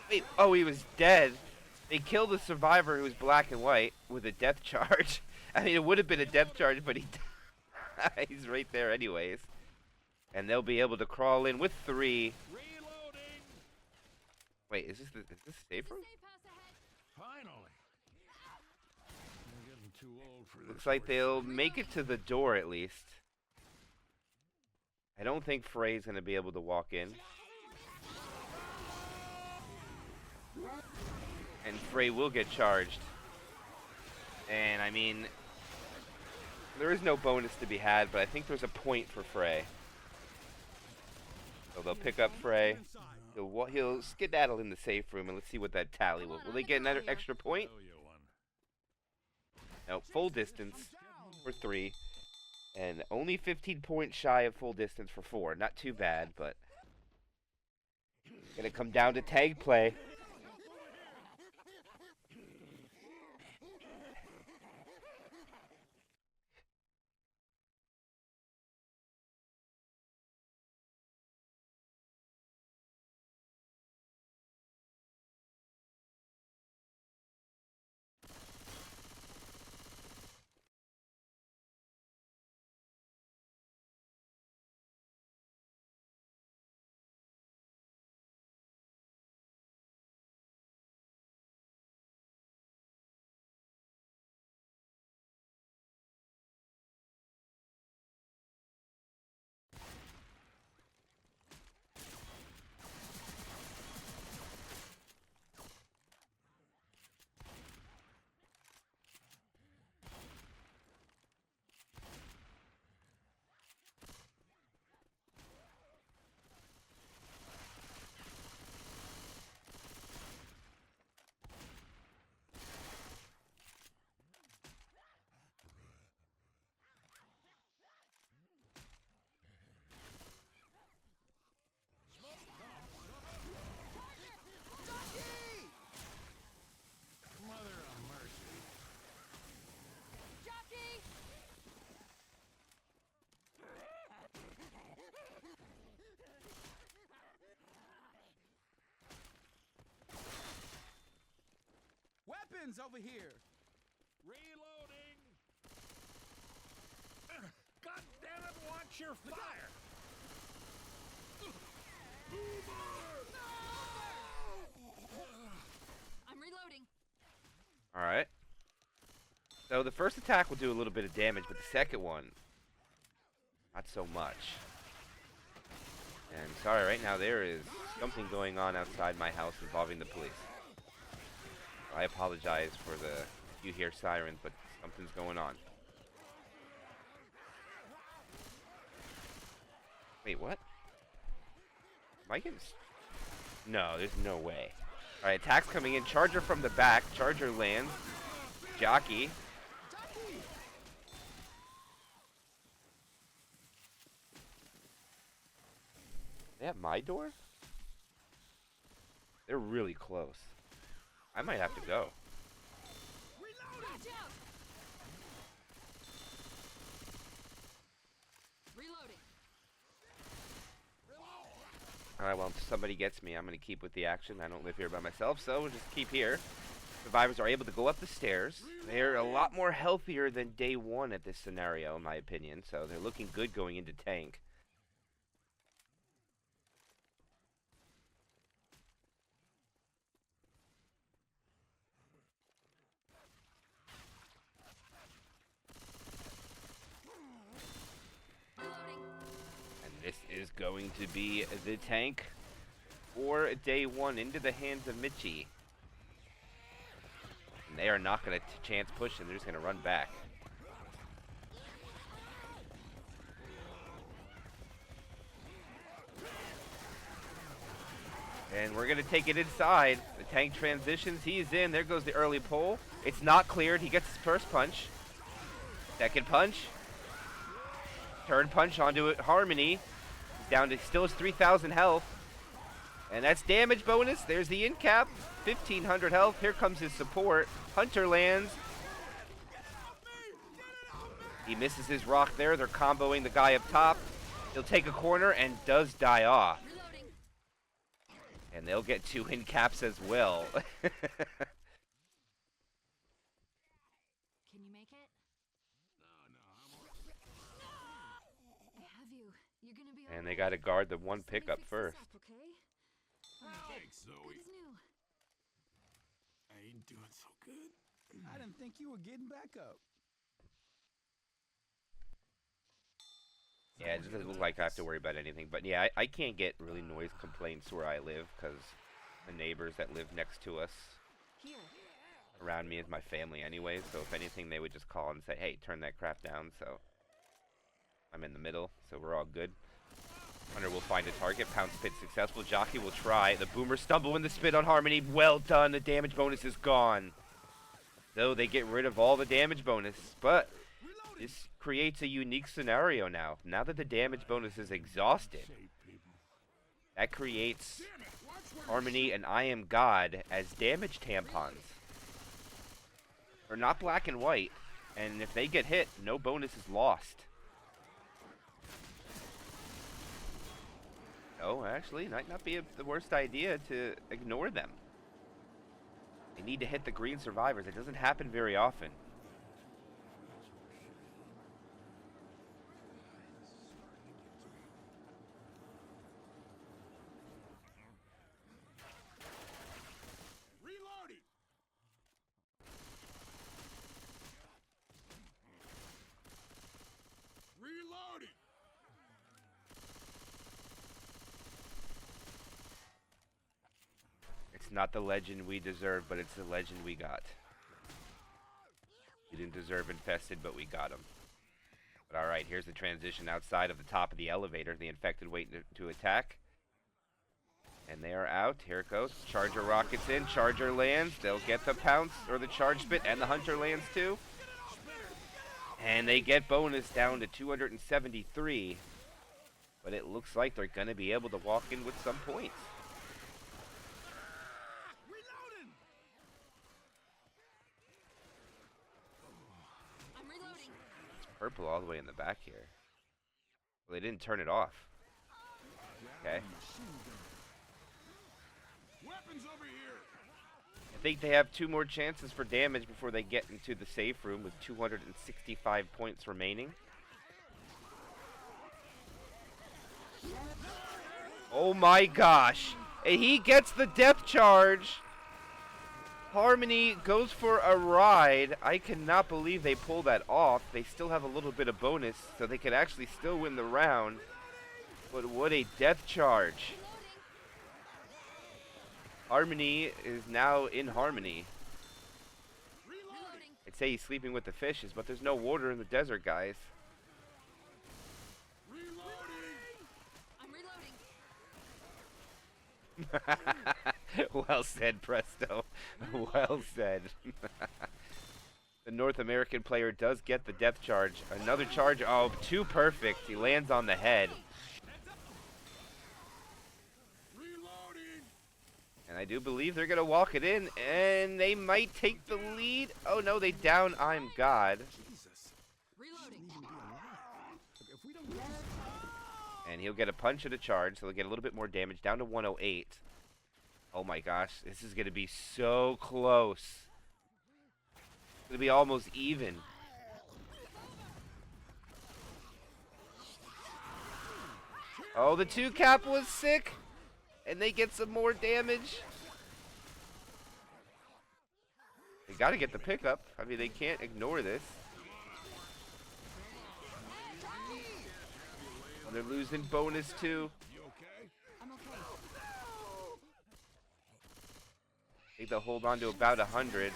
Wait, oh, he was dead. They killed the survivor who was black and white with a death charge. I mean, it would have been a death charge, but he's right there anyways. And they'll be able to crawl in with 3. Reloading. Wait, is this safe room? safe house ahead. Finally. I'm getting too old for this. Looks like they'll make it to the door at least. I don't think Frey's going to be able to walk in. And Frey will get charged. And I mean, there is no bonus to be had, but I think there's a point for Frey. So they'll pick up Frey. He'll skedaddle in the safe room, and let's see what that tally will. Will they get another extra point? Owe you one. No, full distance for 3. And only 15 points shy of full distance for 4. Not too bad, but gonna come down to tag play. Weapons over here. Reloading! God damn it, watch your fire! I'm reloading. Alright. So the first attack will do a little bit of damage, but the second one, not so much. And sorry, right now there is something going on outside my house involving the police. I apologize for the you hear sirens, but something's going on. Wait, what? Am I getting... No, there's no way. Alright, attack's coming in. Charger from the back. Charger lands. Jockey. They at my door? They're really close. I might have to go. Watch out! Reloading. Alright, well, if somebody gets me, I'm going to keep with the action. I don't live here by myself, so we'll just keep here. Survivors are able to go up the stairs. They're a lot more healthier than day one at this scenario, in my opinion, so they're looking good going into tank. And this is going to be the tank for day one into the hands of Mitchie. And they are not going to chance push him. They're just going to run back. And we're going to take it inside. The tank transitions. He's in. There goes the early pull. It's not cleared. He gets his first punch. Second punch. Third punch onto it. Harmony. He's down to still has 3,000 health. And that's damage bonus. There's the in cap. 1,500 health. Here comes his support. Hunter lands. He misses his rock there. They're comboing the guy up top. He'll take a corner and does die off. Reloading. And they'll get 2 in caps as well. Can you make it? I have you. You're gonna be. And they got to guard the one Just let me pickup fix this first. up, okay? Thanks, Good Zoe. as new. I ain't doing so good. I didn't think you were getting back up. Yeah, it doesn't look like I have to worry about anything. But yeah, I can't get really noise complaints where I live because the neighbors that live next to us Here. around me is my family anyway. So if anything, they would just call and say, hey, turn that crap down. So I'm in the middle, so we're all good. Hunter will find a target. Pound spit successful. Jockey will try. The boomer stumble in the spit on Harmony. Well done. The damage bonus is gone. So they get rid of all the damage bonus. But this creates a unique scenario now. Now that the damage bonus is exhausted, that creates Harmony and I Am God as damage tampons. They're not black and white. And if they get hit, no bonus is lost. Oh, actually, might not be the worst idea to ignore them. They need to hit the green survivors. It doesn't happen very often. Reloading! Reloading! It's not the legend we deserve, but it's the legend we got. We didn't deserve infested, but we got him. But alright, here's the transition outside of the top of the elevator. The infected wait to attack. And they are out. Here it goes. Charger rockets in. Charger lands. They'll get the pounce, or the charge spit, and the hunter lands too. And they get bonus down to 273. But it looks like they're going to be able to walk in with some points. I'm reloading. It's purple all the way in the back here. Well, they didn't turn it off. Okay. Weapons over here! think they have 2 more chances for damage before they get into the safe room with 265 points remaining. Oh my gosh. And he gets the depth charge. Harmony goes for a ride. I cannot believe they pull that off. They still have a little bit of bonus, so they could actually still win the round. But what a depth charge. Harmony is now in Harmony. I'd say he's sleeping with the fishes, but there's no water in the desert, guys. Well said, Presto. Well said. The North American player does get the depth charge. Another charge. Oh, too perfect. He lands on the head. And I do believe they're going to walk it in, and they might take the lead. Oh, no, they down I'm God. And he'll get a punch and a charge, so he'll get a little bit more damage, down to 108. Oh my gosh, this is going to be so close. It's going to be almost even. Oh, the 2-cap was sick, and they get some more damage. They got to get the pickup. I mean, they can't ignore this. They're losing bonus too. I'm okay. I think they'll hold on to about 100.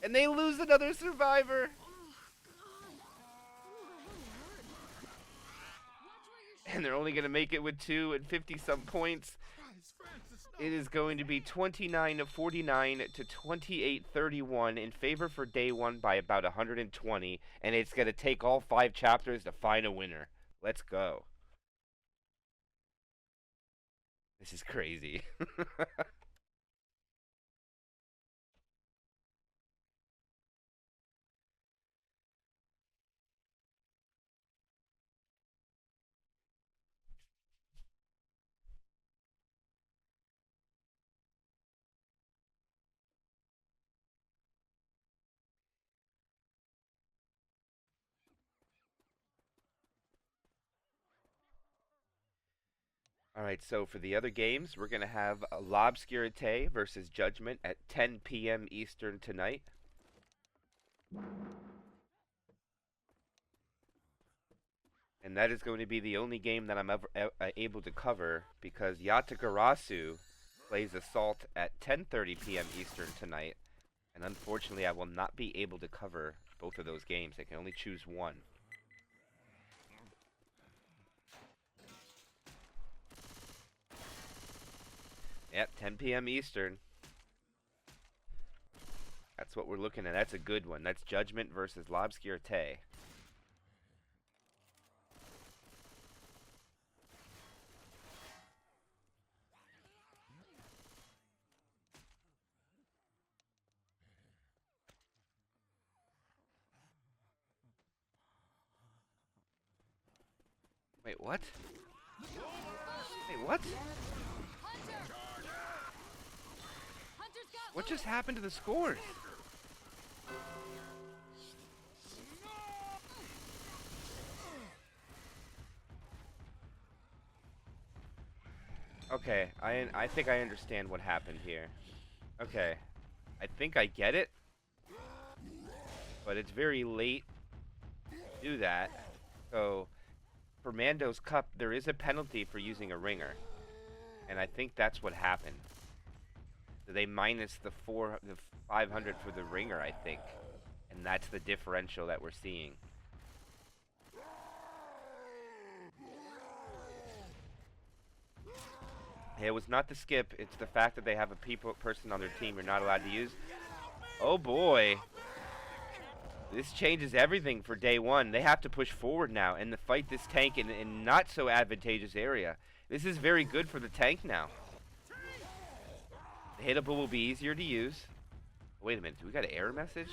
And they lose another survivor. And they're only going to make it with 250 some points. It is going to be 29-49 to 28-31 in favor for Day 1 by about 120. And it's going to take all 5 chapters to find a winner. Let's go. This is crazy. Alright, so for the other games, we're going to have L'Obscurité versus Judgment at 10 p.m. Eastern tonight. And that is going to be the only game that I'm ever able to cover, because Yatagarasu plays Assault at 10:30 p.m. Eastern tonight. And unfortunately, I will not be able to cover both of those games. I can only choose one. Yep, 10 p.m. Eastern. That's what we're looking at. That's a good one. That's Judgment versus L'Obscurité. Wait, what? Wait, what? What just happened to the scores? Okay, I think I understand what happened here. Okay, I think I get it, but it's very late to do that. So, for Mando's Cup, there is a penalty for using a ringer, and I think that's what happened. So they minus the 500 for the ringer, I think, and that's the differential that we're seeing. It was not the skip, it's the fact that they have a person on their team you're not allowed to use. Oh boy. This changes everything for Day 1. They have to push forward now and to fight this tank in a not so advantageous area. This is very good for the tank now. The hittable will be easier to use. Wait a minute, do we got an error message?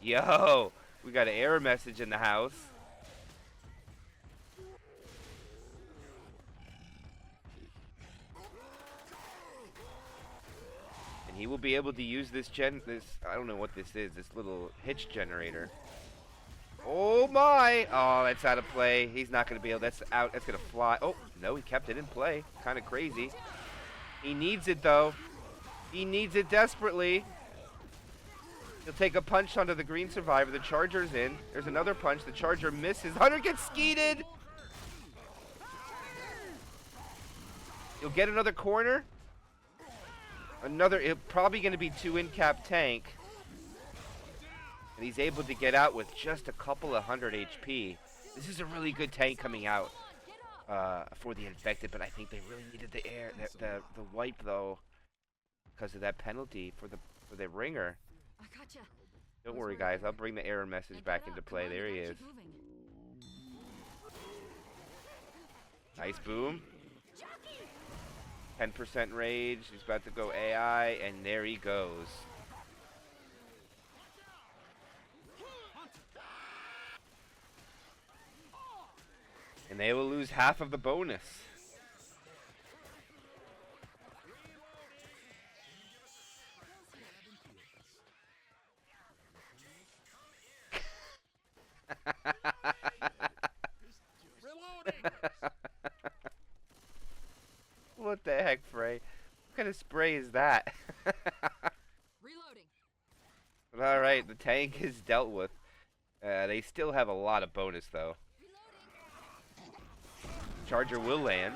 Yo, we got an error message in the house. he will be able to use this I don't know what this is, this little hitch generator. Oh my! Oh, that's out of play. He's not going to be able, that's out, that's going to fly. Oh, no, he kept it in play. Kind of crazy. He needs it though. He needs it desperately. He'll take a punch onto the green survivor. The charger's in. There's another punch. The charger misses. Hunter gets skeeted. He'll get another corner. Probably going to be 2 in-cap tank. And he's able to get out with just a couple of 100 HP. This is a really good tank coming out for the infected, but I think they really needed the wipe though, because of that penalty for the ringer. I gotcha. Don't worry, guys. I'll bring the error message back into play. There he is. Nice boom. 10% rage. He's about to go AI, and there he goes. And they will lose half of the bonus. What the heck, Frey? What kind of spray is that? Reloading. Alright, the tank is dealt with. They still have a lot of bonus, though. Charger will land.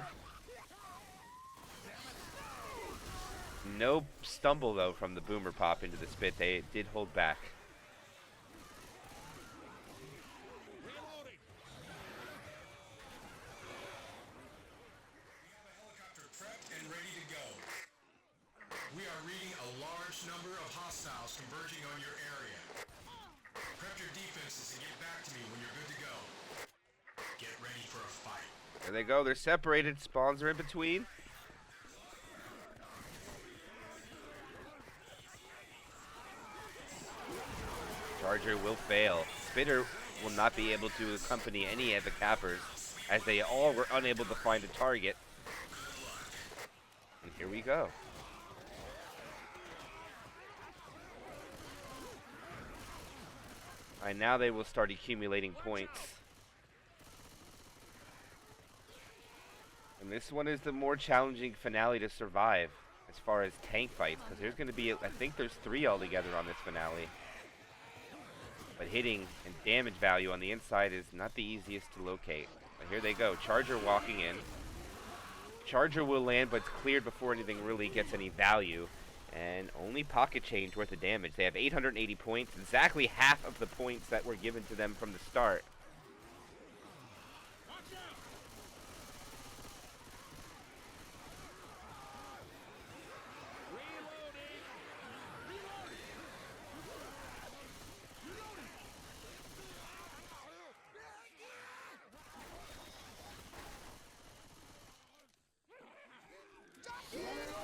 No stumble, though, from the boomer pop into the spit. They did hold back. We are reading a large number of hostiles converging on your area. Prep your defenses and get back to me when you're good to go. Get ready for a fight. There they go. They're separated. Spawns are in between. Charger will fail. Spitter will not be able to accompany any of the cappers, as they all were unable to find a target. And here we go. And now they will start accumulating points. And this one is the more challenging finale to survive as far as tank fights, because there's going to be, I think there's 3 altogether on this finale. But hitting and damage value on the inside is not the easiest to locate. But here they go. Charger walking in. Charger will land, but it's cleared before anything really gets any value. And only pocket change worth of damage. They have 880 points, exactly half of the points that were given to them from the start.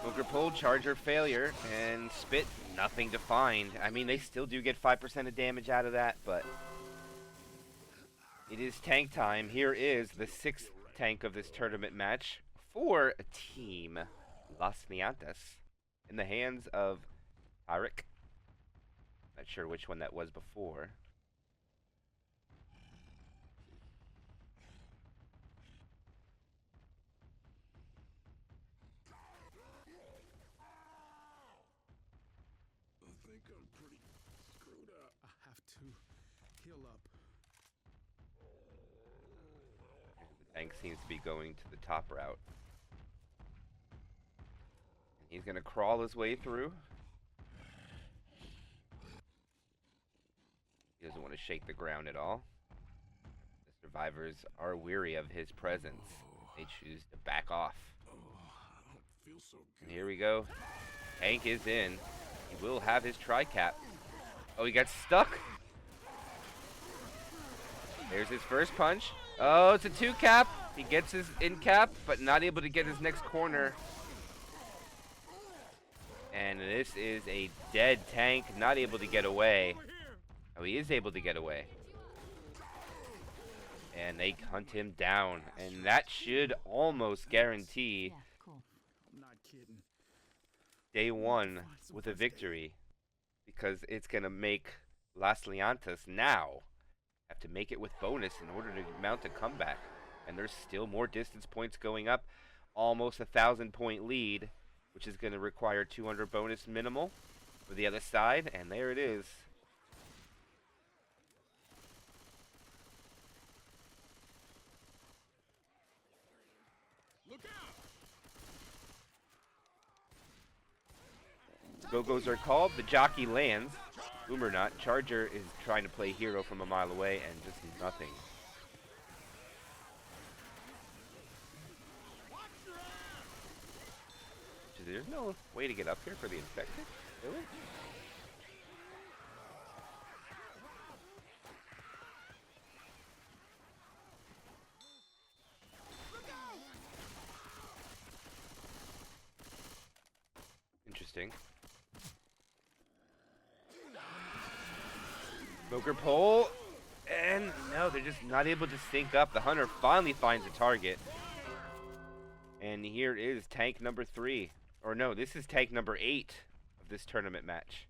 Booker pull, charger failure, and spit, nothing to find. I mean, they still do get 5% of damage out of that, but it is tank time. Here is the 6th tank of this tournament match for Team Lal Llantas in the hands of Arik. Not sure which one that was before. I'm pretty screwed up. I have to heal up. The tank seems to be going to the top route. He's going to crawl his way through. He doesn't want to shake the ground at all. The survivors are weary of his presence. They choose to back off. I don't feel so good. And here we go. Tank is in. He will have his tri-cap. Oh, he got stuck. There's his first punch. Oh, it's a 2-cap. He gets his in-cap, but not able to get his next corner. And this is a dead tank, not able to get away. Oh, he is able to get away. And they hunt him down. And that should almost guarantee. Yeah, cool. I'm not kidding. day one with a victory, because it's going to make Las Llantas now have to make it with bonus in order to mount a comeback. And there's still more distance points going up. Almost 1,000-point lead, which is going to require 200 bonus minimal for the other side. And there it is. Look out! Go-Go's are called. The jockey lands. Boomer not. Charger is trying to play hero from a mile away and just nothing. There's no way to get up here for the infected? Really? Interesting. Smoker pole. And no, they're just not able to sync up. The hunter finally finds a target. And here is tank number 3. Or no, this is tank number 8 of this tournament match.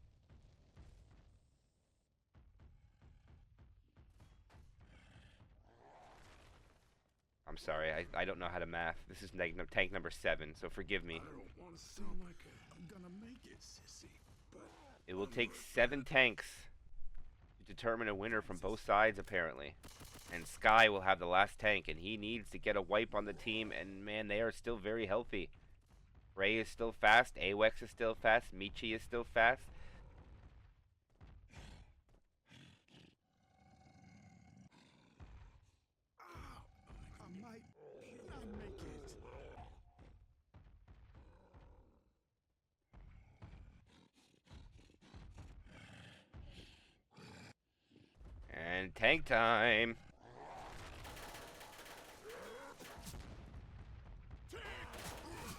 I'm sorry, I don't know how to math. This is tank number 7, so forgive me. I don't want to sound like I'm gonna make it, sissy, but It will take 7 tanks to determine a winner from both sides, apparently. And Sky will have the last tank, and he needs to get a wipe on the team, and man, they are still very healthy. Ray is still fast, Awex is still fast, Michi is still fast. I might not make it. And tank time.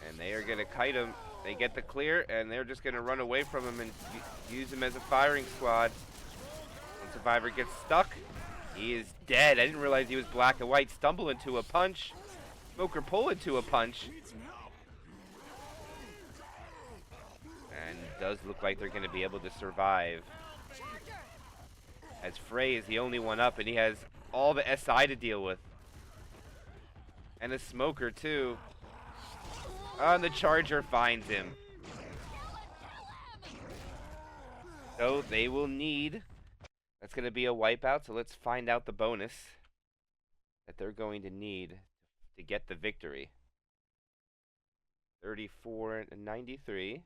And they are going to kite him. They get the clear, and they're just going to run away from him and use him as a firing squad. One survivor gets stuck. He is dead. I didn't realize he was black and white. Stumble into a punch. Smoker pull into a punch. And it does look like they're going to be able to survive. As Frey is the only one up, and he has all the SI to deal with. And a smoker, too. And the Charger finds him. So they will need... That's going to be a wipeout, so let's find out the bonus that they're going to need to get the victory. 34 and 93.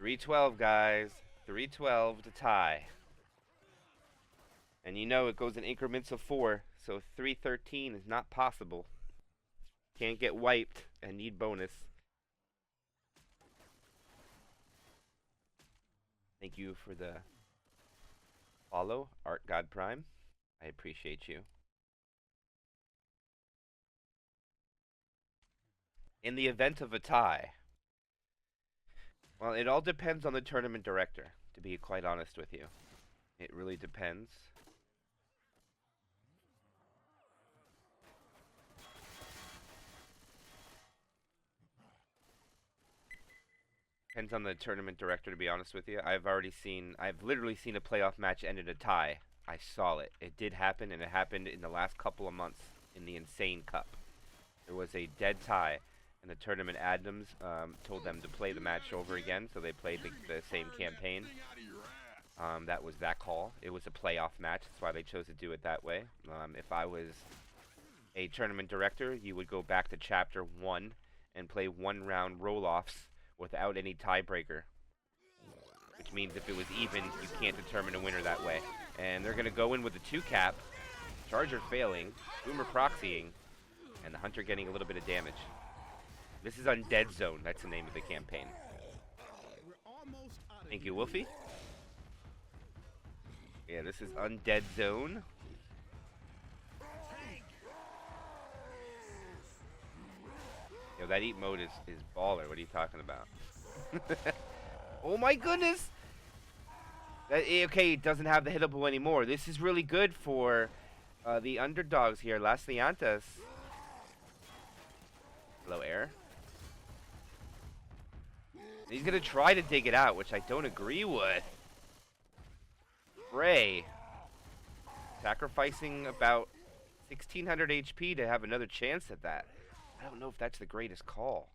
$312, guys. $312 to tie. And you know it goes in increments of 4, so $313 is not possible. Can't get wiped and need bonus. Thank you for the follow, Art God Prime. I appreciate you. In the event of a tie, well, it all depends on the tournament director, to be quite honest with you. It really depends. Depends on the tournament director, to be honest with you. I've literally seen a playoff match end in a tie. I saw it. It did happen, and it happened in the last couple of months in the Insane Cup. There was a dead tie, and the tournament admins told them to play the match over again, so they played the same campaign. That was that call. It was a playoff match. That's why they chose to do it that way. If I was a tournament director, you would go back to Chapter 1 and play one-round roll-offs without any tiebreaker. Which means if it was even, you can't determine a winner that way. And they're going to go in with a 2-cap. Charger failing. Boomer proxying. And the Hunter getting a little bit of damage. This is Undead Zone. That's the name of the campaign. Thank you, Wolfie. Yeah, this is Undead Zone. Yo, that eat mode is baller. What are you talking about? Oh my goodness! Okay, it doesn't have the hittable anymore. This is really good for the underdogs here. Lal Llantas. Hello, air. He's going to try to dig it out, which I don't agree with. Frey. Sacrificing about 1600 HP to have another chance at that. I don't know if that's the greatest call.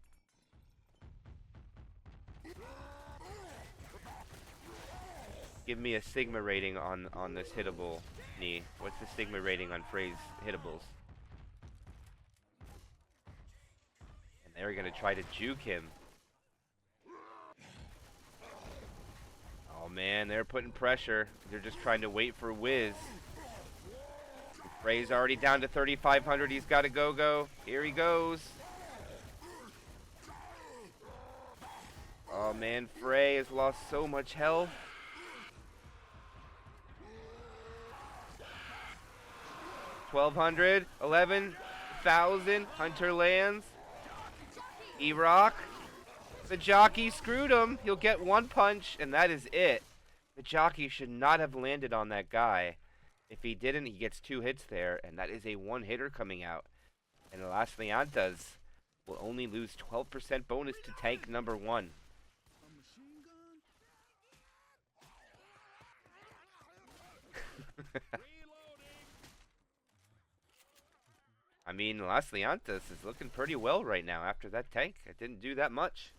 Give me a Sigma rating on this hittable knee. What's the Sigma rating on Frey's hittables? And they're going to try to juke him. Oh man, they're putting pressure. They're just trying to wait for Wiz. Frey's already down to 3,500. He's got to go. Here he goes. Oh man, Frey has lost so much health. 1,200, 11,000. Hunter lands. E-Rock. The jockey screwed him. He'll get one punch, and that is it. The jockey should not have landed on that guy. If he didn't, he gets 2 hits there, and that is a one-hitter coming out. And Lal Llantas will only lose 12% bonus to tank number 1. I mean, Lal Llantas is looking pretty well right now after that tank. It didn't do that much.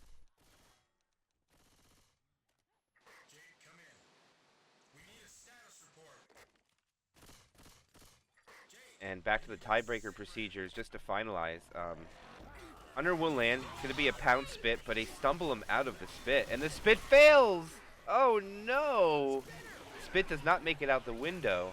And back to the tiebreaker procedures, just to finalize. Hunter will land. It's going to be a pound spit, but they stumble him out of the spit. And the spit fails! Oh no! Spit does not make it out the window.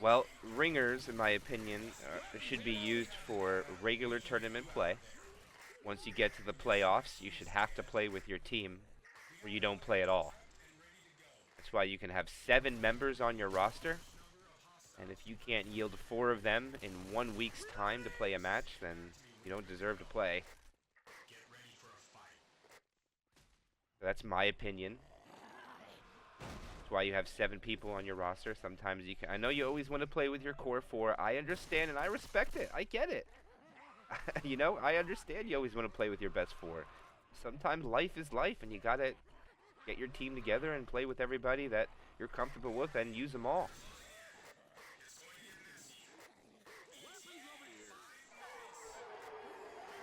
Well, ringers, in my opinion, should be used for regular tournament play. Once you get to the playoffs, you should have to play with your team, or you don't play at all. That's why you can have 7 members on your roster, and if you can't yield 4 of them in 1 week's time to play a match, then you don't deserve to play. So that's my opinion. That's why you have 7 people on your roster. Sometimes you can. I know you always want to play with your core 4. I understand and I respect it. I get it. You know, I understand you always want to play with your best 4. Sometimes life is life, and you gotta get your team together and play with everybody that you're comfortable with and use them all.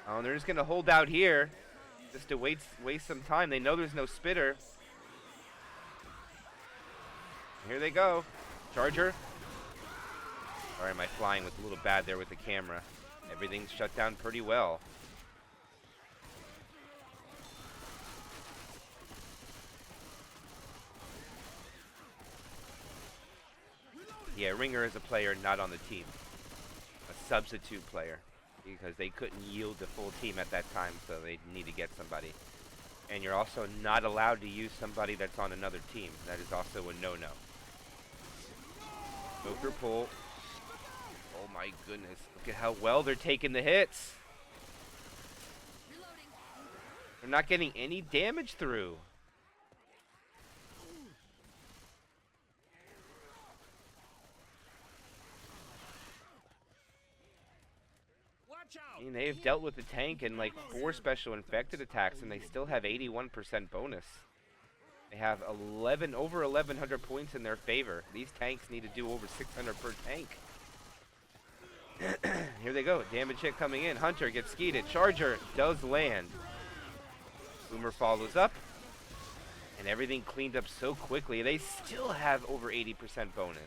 Oh, and they're just gonna hold out here just to waste some time. They know there's no spitter. Here they go. Charger. Sorry, my flying was a little bad there with the camera. Everything's shut down pretty well. Yeah, Ringer is a player not on the team. A substitute player. Because they couldn't yield the full team at that time, so they need to get somebody. And you're also not allowed to use somebody that's on another team. That is also a no-no. Smoker pull. Oh my goodness. Look at how well they're taking the hits. They're not getting any damage through. I mean, they've dealt with the tank and like 4 special infected attacks, and they still have 81% bonus. They have over 1,100 points in their favor. These tanks need to do over 600 per tank. Here they go. Damage hit coming in. Hunter gets skeeted. Charger does land. Boomer follows up. And everything cleaned up so quickly. They still have over 80% bonus.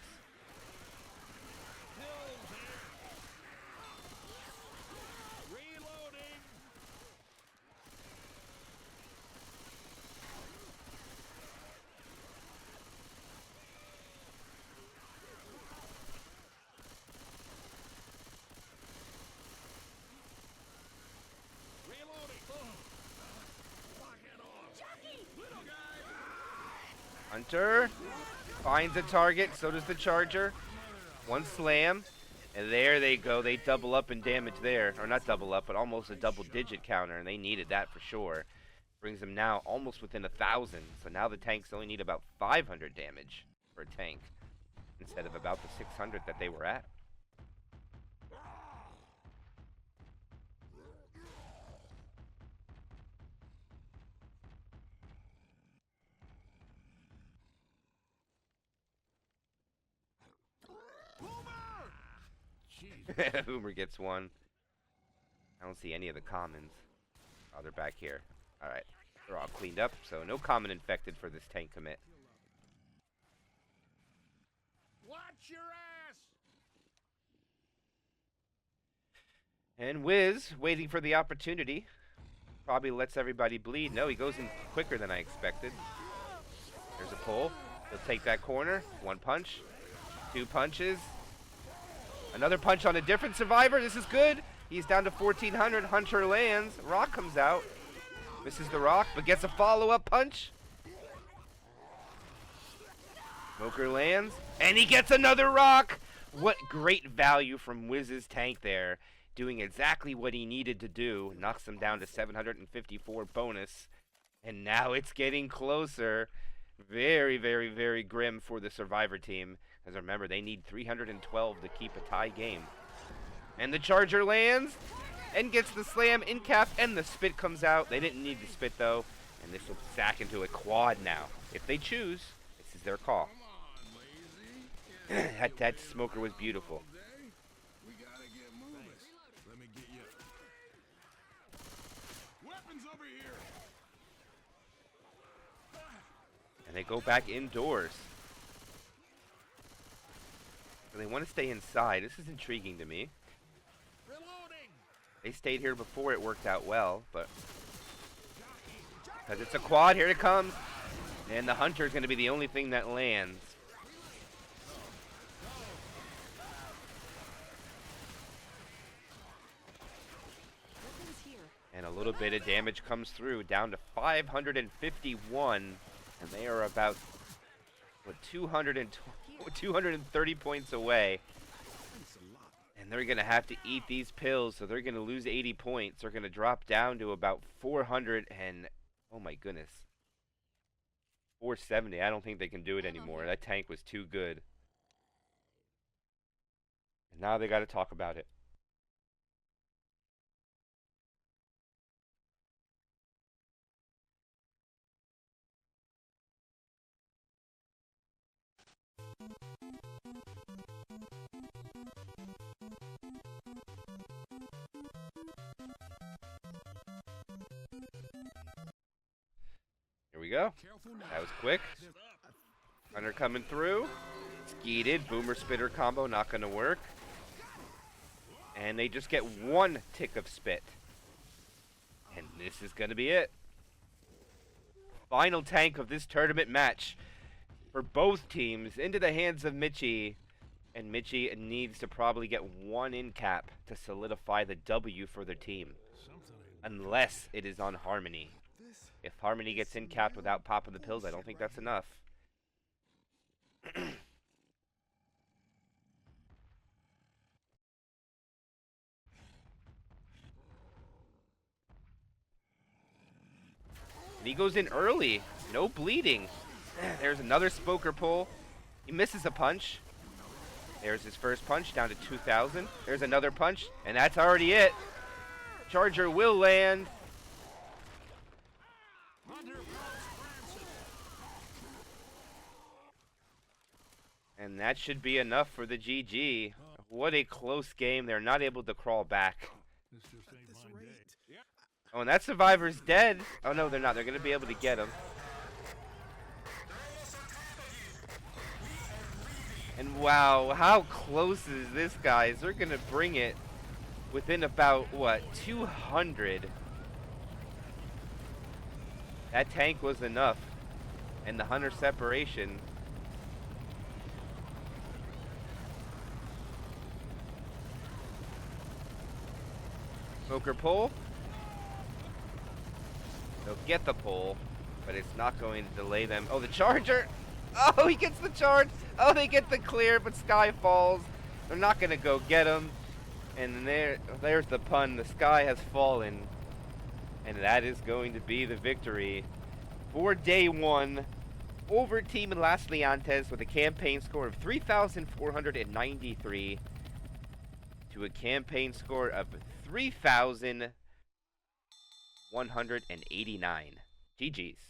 Hunter finds a target, so does the Charger. One slam, and there they go. They double up in damage there. Or not double up, but almost a double-digit counter, and they needed that for sure. Brings them now almost within 1,000. So now the tanks only need about 500 damage for a tank, instead of about the 600 that they were at. Boomer gets one. I don't see any of the commons. Oh, they're back here. Alright. They're all cleaned up, so no common infected for this tank commit. Watch your ass! And Wiz, waiting for the opportunity, probably lets everybody bleed. No, he goes in quicker than I expected. There's a pull. He'll take that corner. One punch. Two punches. Another punch on a different survivor. This is good. He's down to 1,400. Hunter lands. Rock comes out. Misses the rock, but gets a follow-up punch. Smoker lands. And he gets another rock. What great value from Wiz's tank there. Doing exactly what he needed to do. Knocks him down to 754 bonus. And now it's getting closer. Very, very, very grim for the Survivor team. As remember, they need 312 to keep a tie game. And the Charger lands and gets the slam in cap, and the spit comes out. They didn't need the spit, though. And this will sack into a quad now. If they choose, this is their call. that smoker was beautiful. We gotta get moving. Let me get you. Weapons over here. And they go back indoors. So they want to stay inside. This is intriguing to me. Reloading! They stayed here before, it worked out well, but because it's a quad, here it comes. And the Hunter is going to be the only thing that lands. Weapons here. And a little bit of damage comes through, down to 551. And they are about, what, 230 points away. And they're going to have to eat these pills, so they're going to lose 80 points. They're going to drop down to about 400 and, oh my goodness, 470. I don't think they can do it anymore. That tank was too good. And now they got to talk about it. Here we go. That was quick. Hunter coming through. Skeeted. Boomer spitter combo not going to work. And they just get one tick of spit. And this is going to be it. Final tank of this tournament match for both teams into the hands of Mitchie. And Mitchie needs to probably get one in cap to solidify the W for their team. Unless it is on Harmony. If Harmony gets in capped without popping the pills, I don't think that's enough. And he goes in early. No bleeding. There's another Spoker pull. He misses a punch. There's his first punch, down to 2,000. There's another punch, and that's already it. Charger will land. And that should be enough for the GG. What a close game. They're not able to crawl back. This just ain't my day. Oh, and that survivor's dead. Oh, no, they're not. They're going to be able to get him. And wow, how close is this, guys? They're going to bring it within about, what, 200. That tank was enough. And the Hunter separation. Smoker pull. They'll get the pull, but it's not going to delay them. Oh, the Charger! Oh, he gets the charge. Oh, they get the clear, but Sky falls. They're not going to go get him. And there's the pun. The Sky has fallen. And that is going to be the victory for Day 1 over Team Lal Llantas with a campaign score of 3,493 to a campaign score of 3,189. GG's.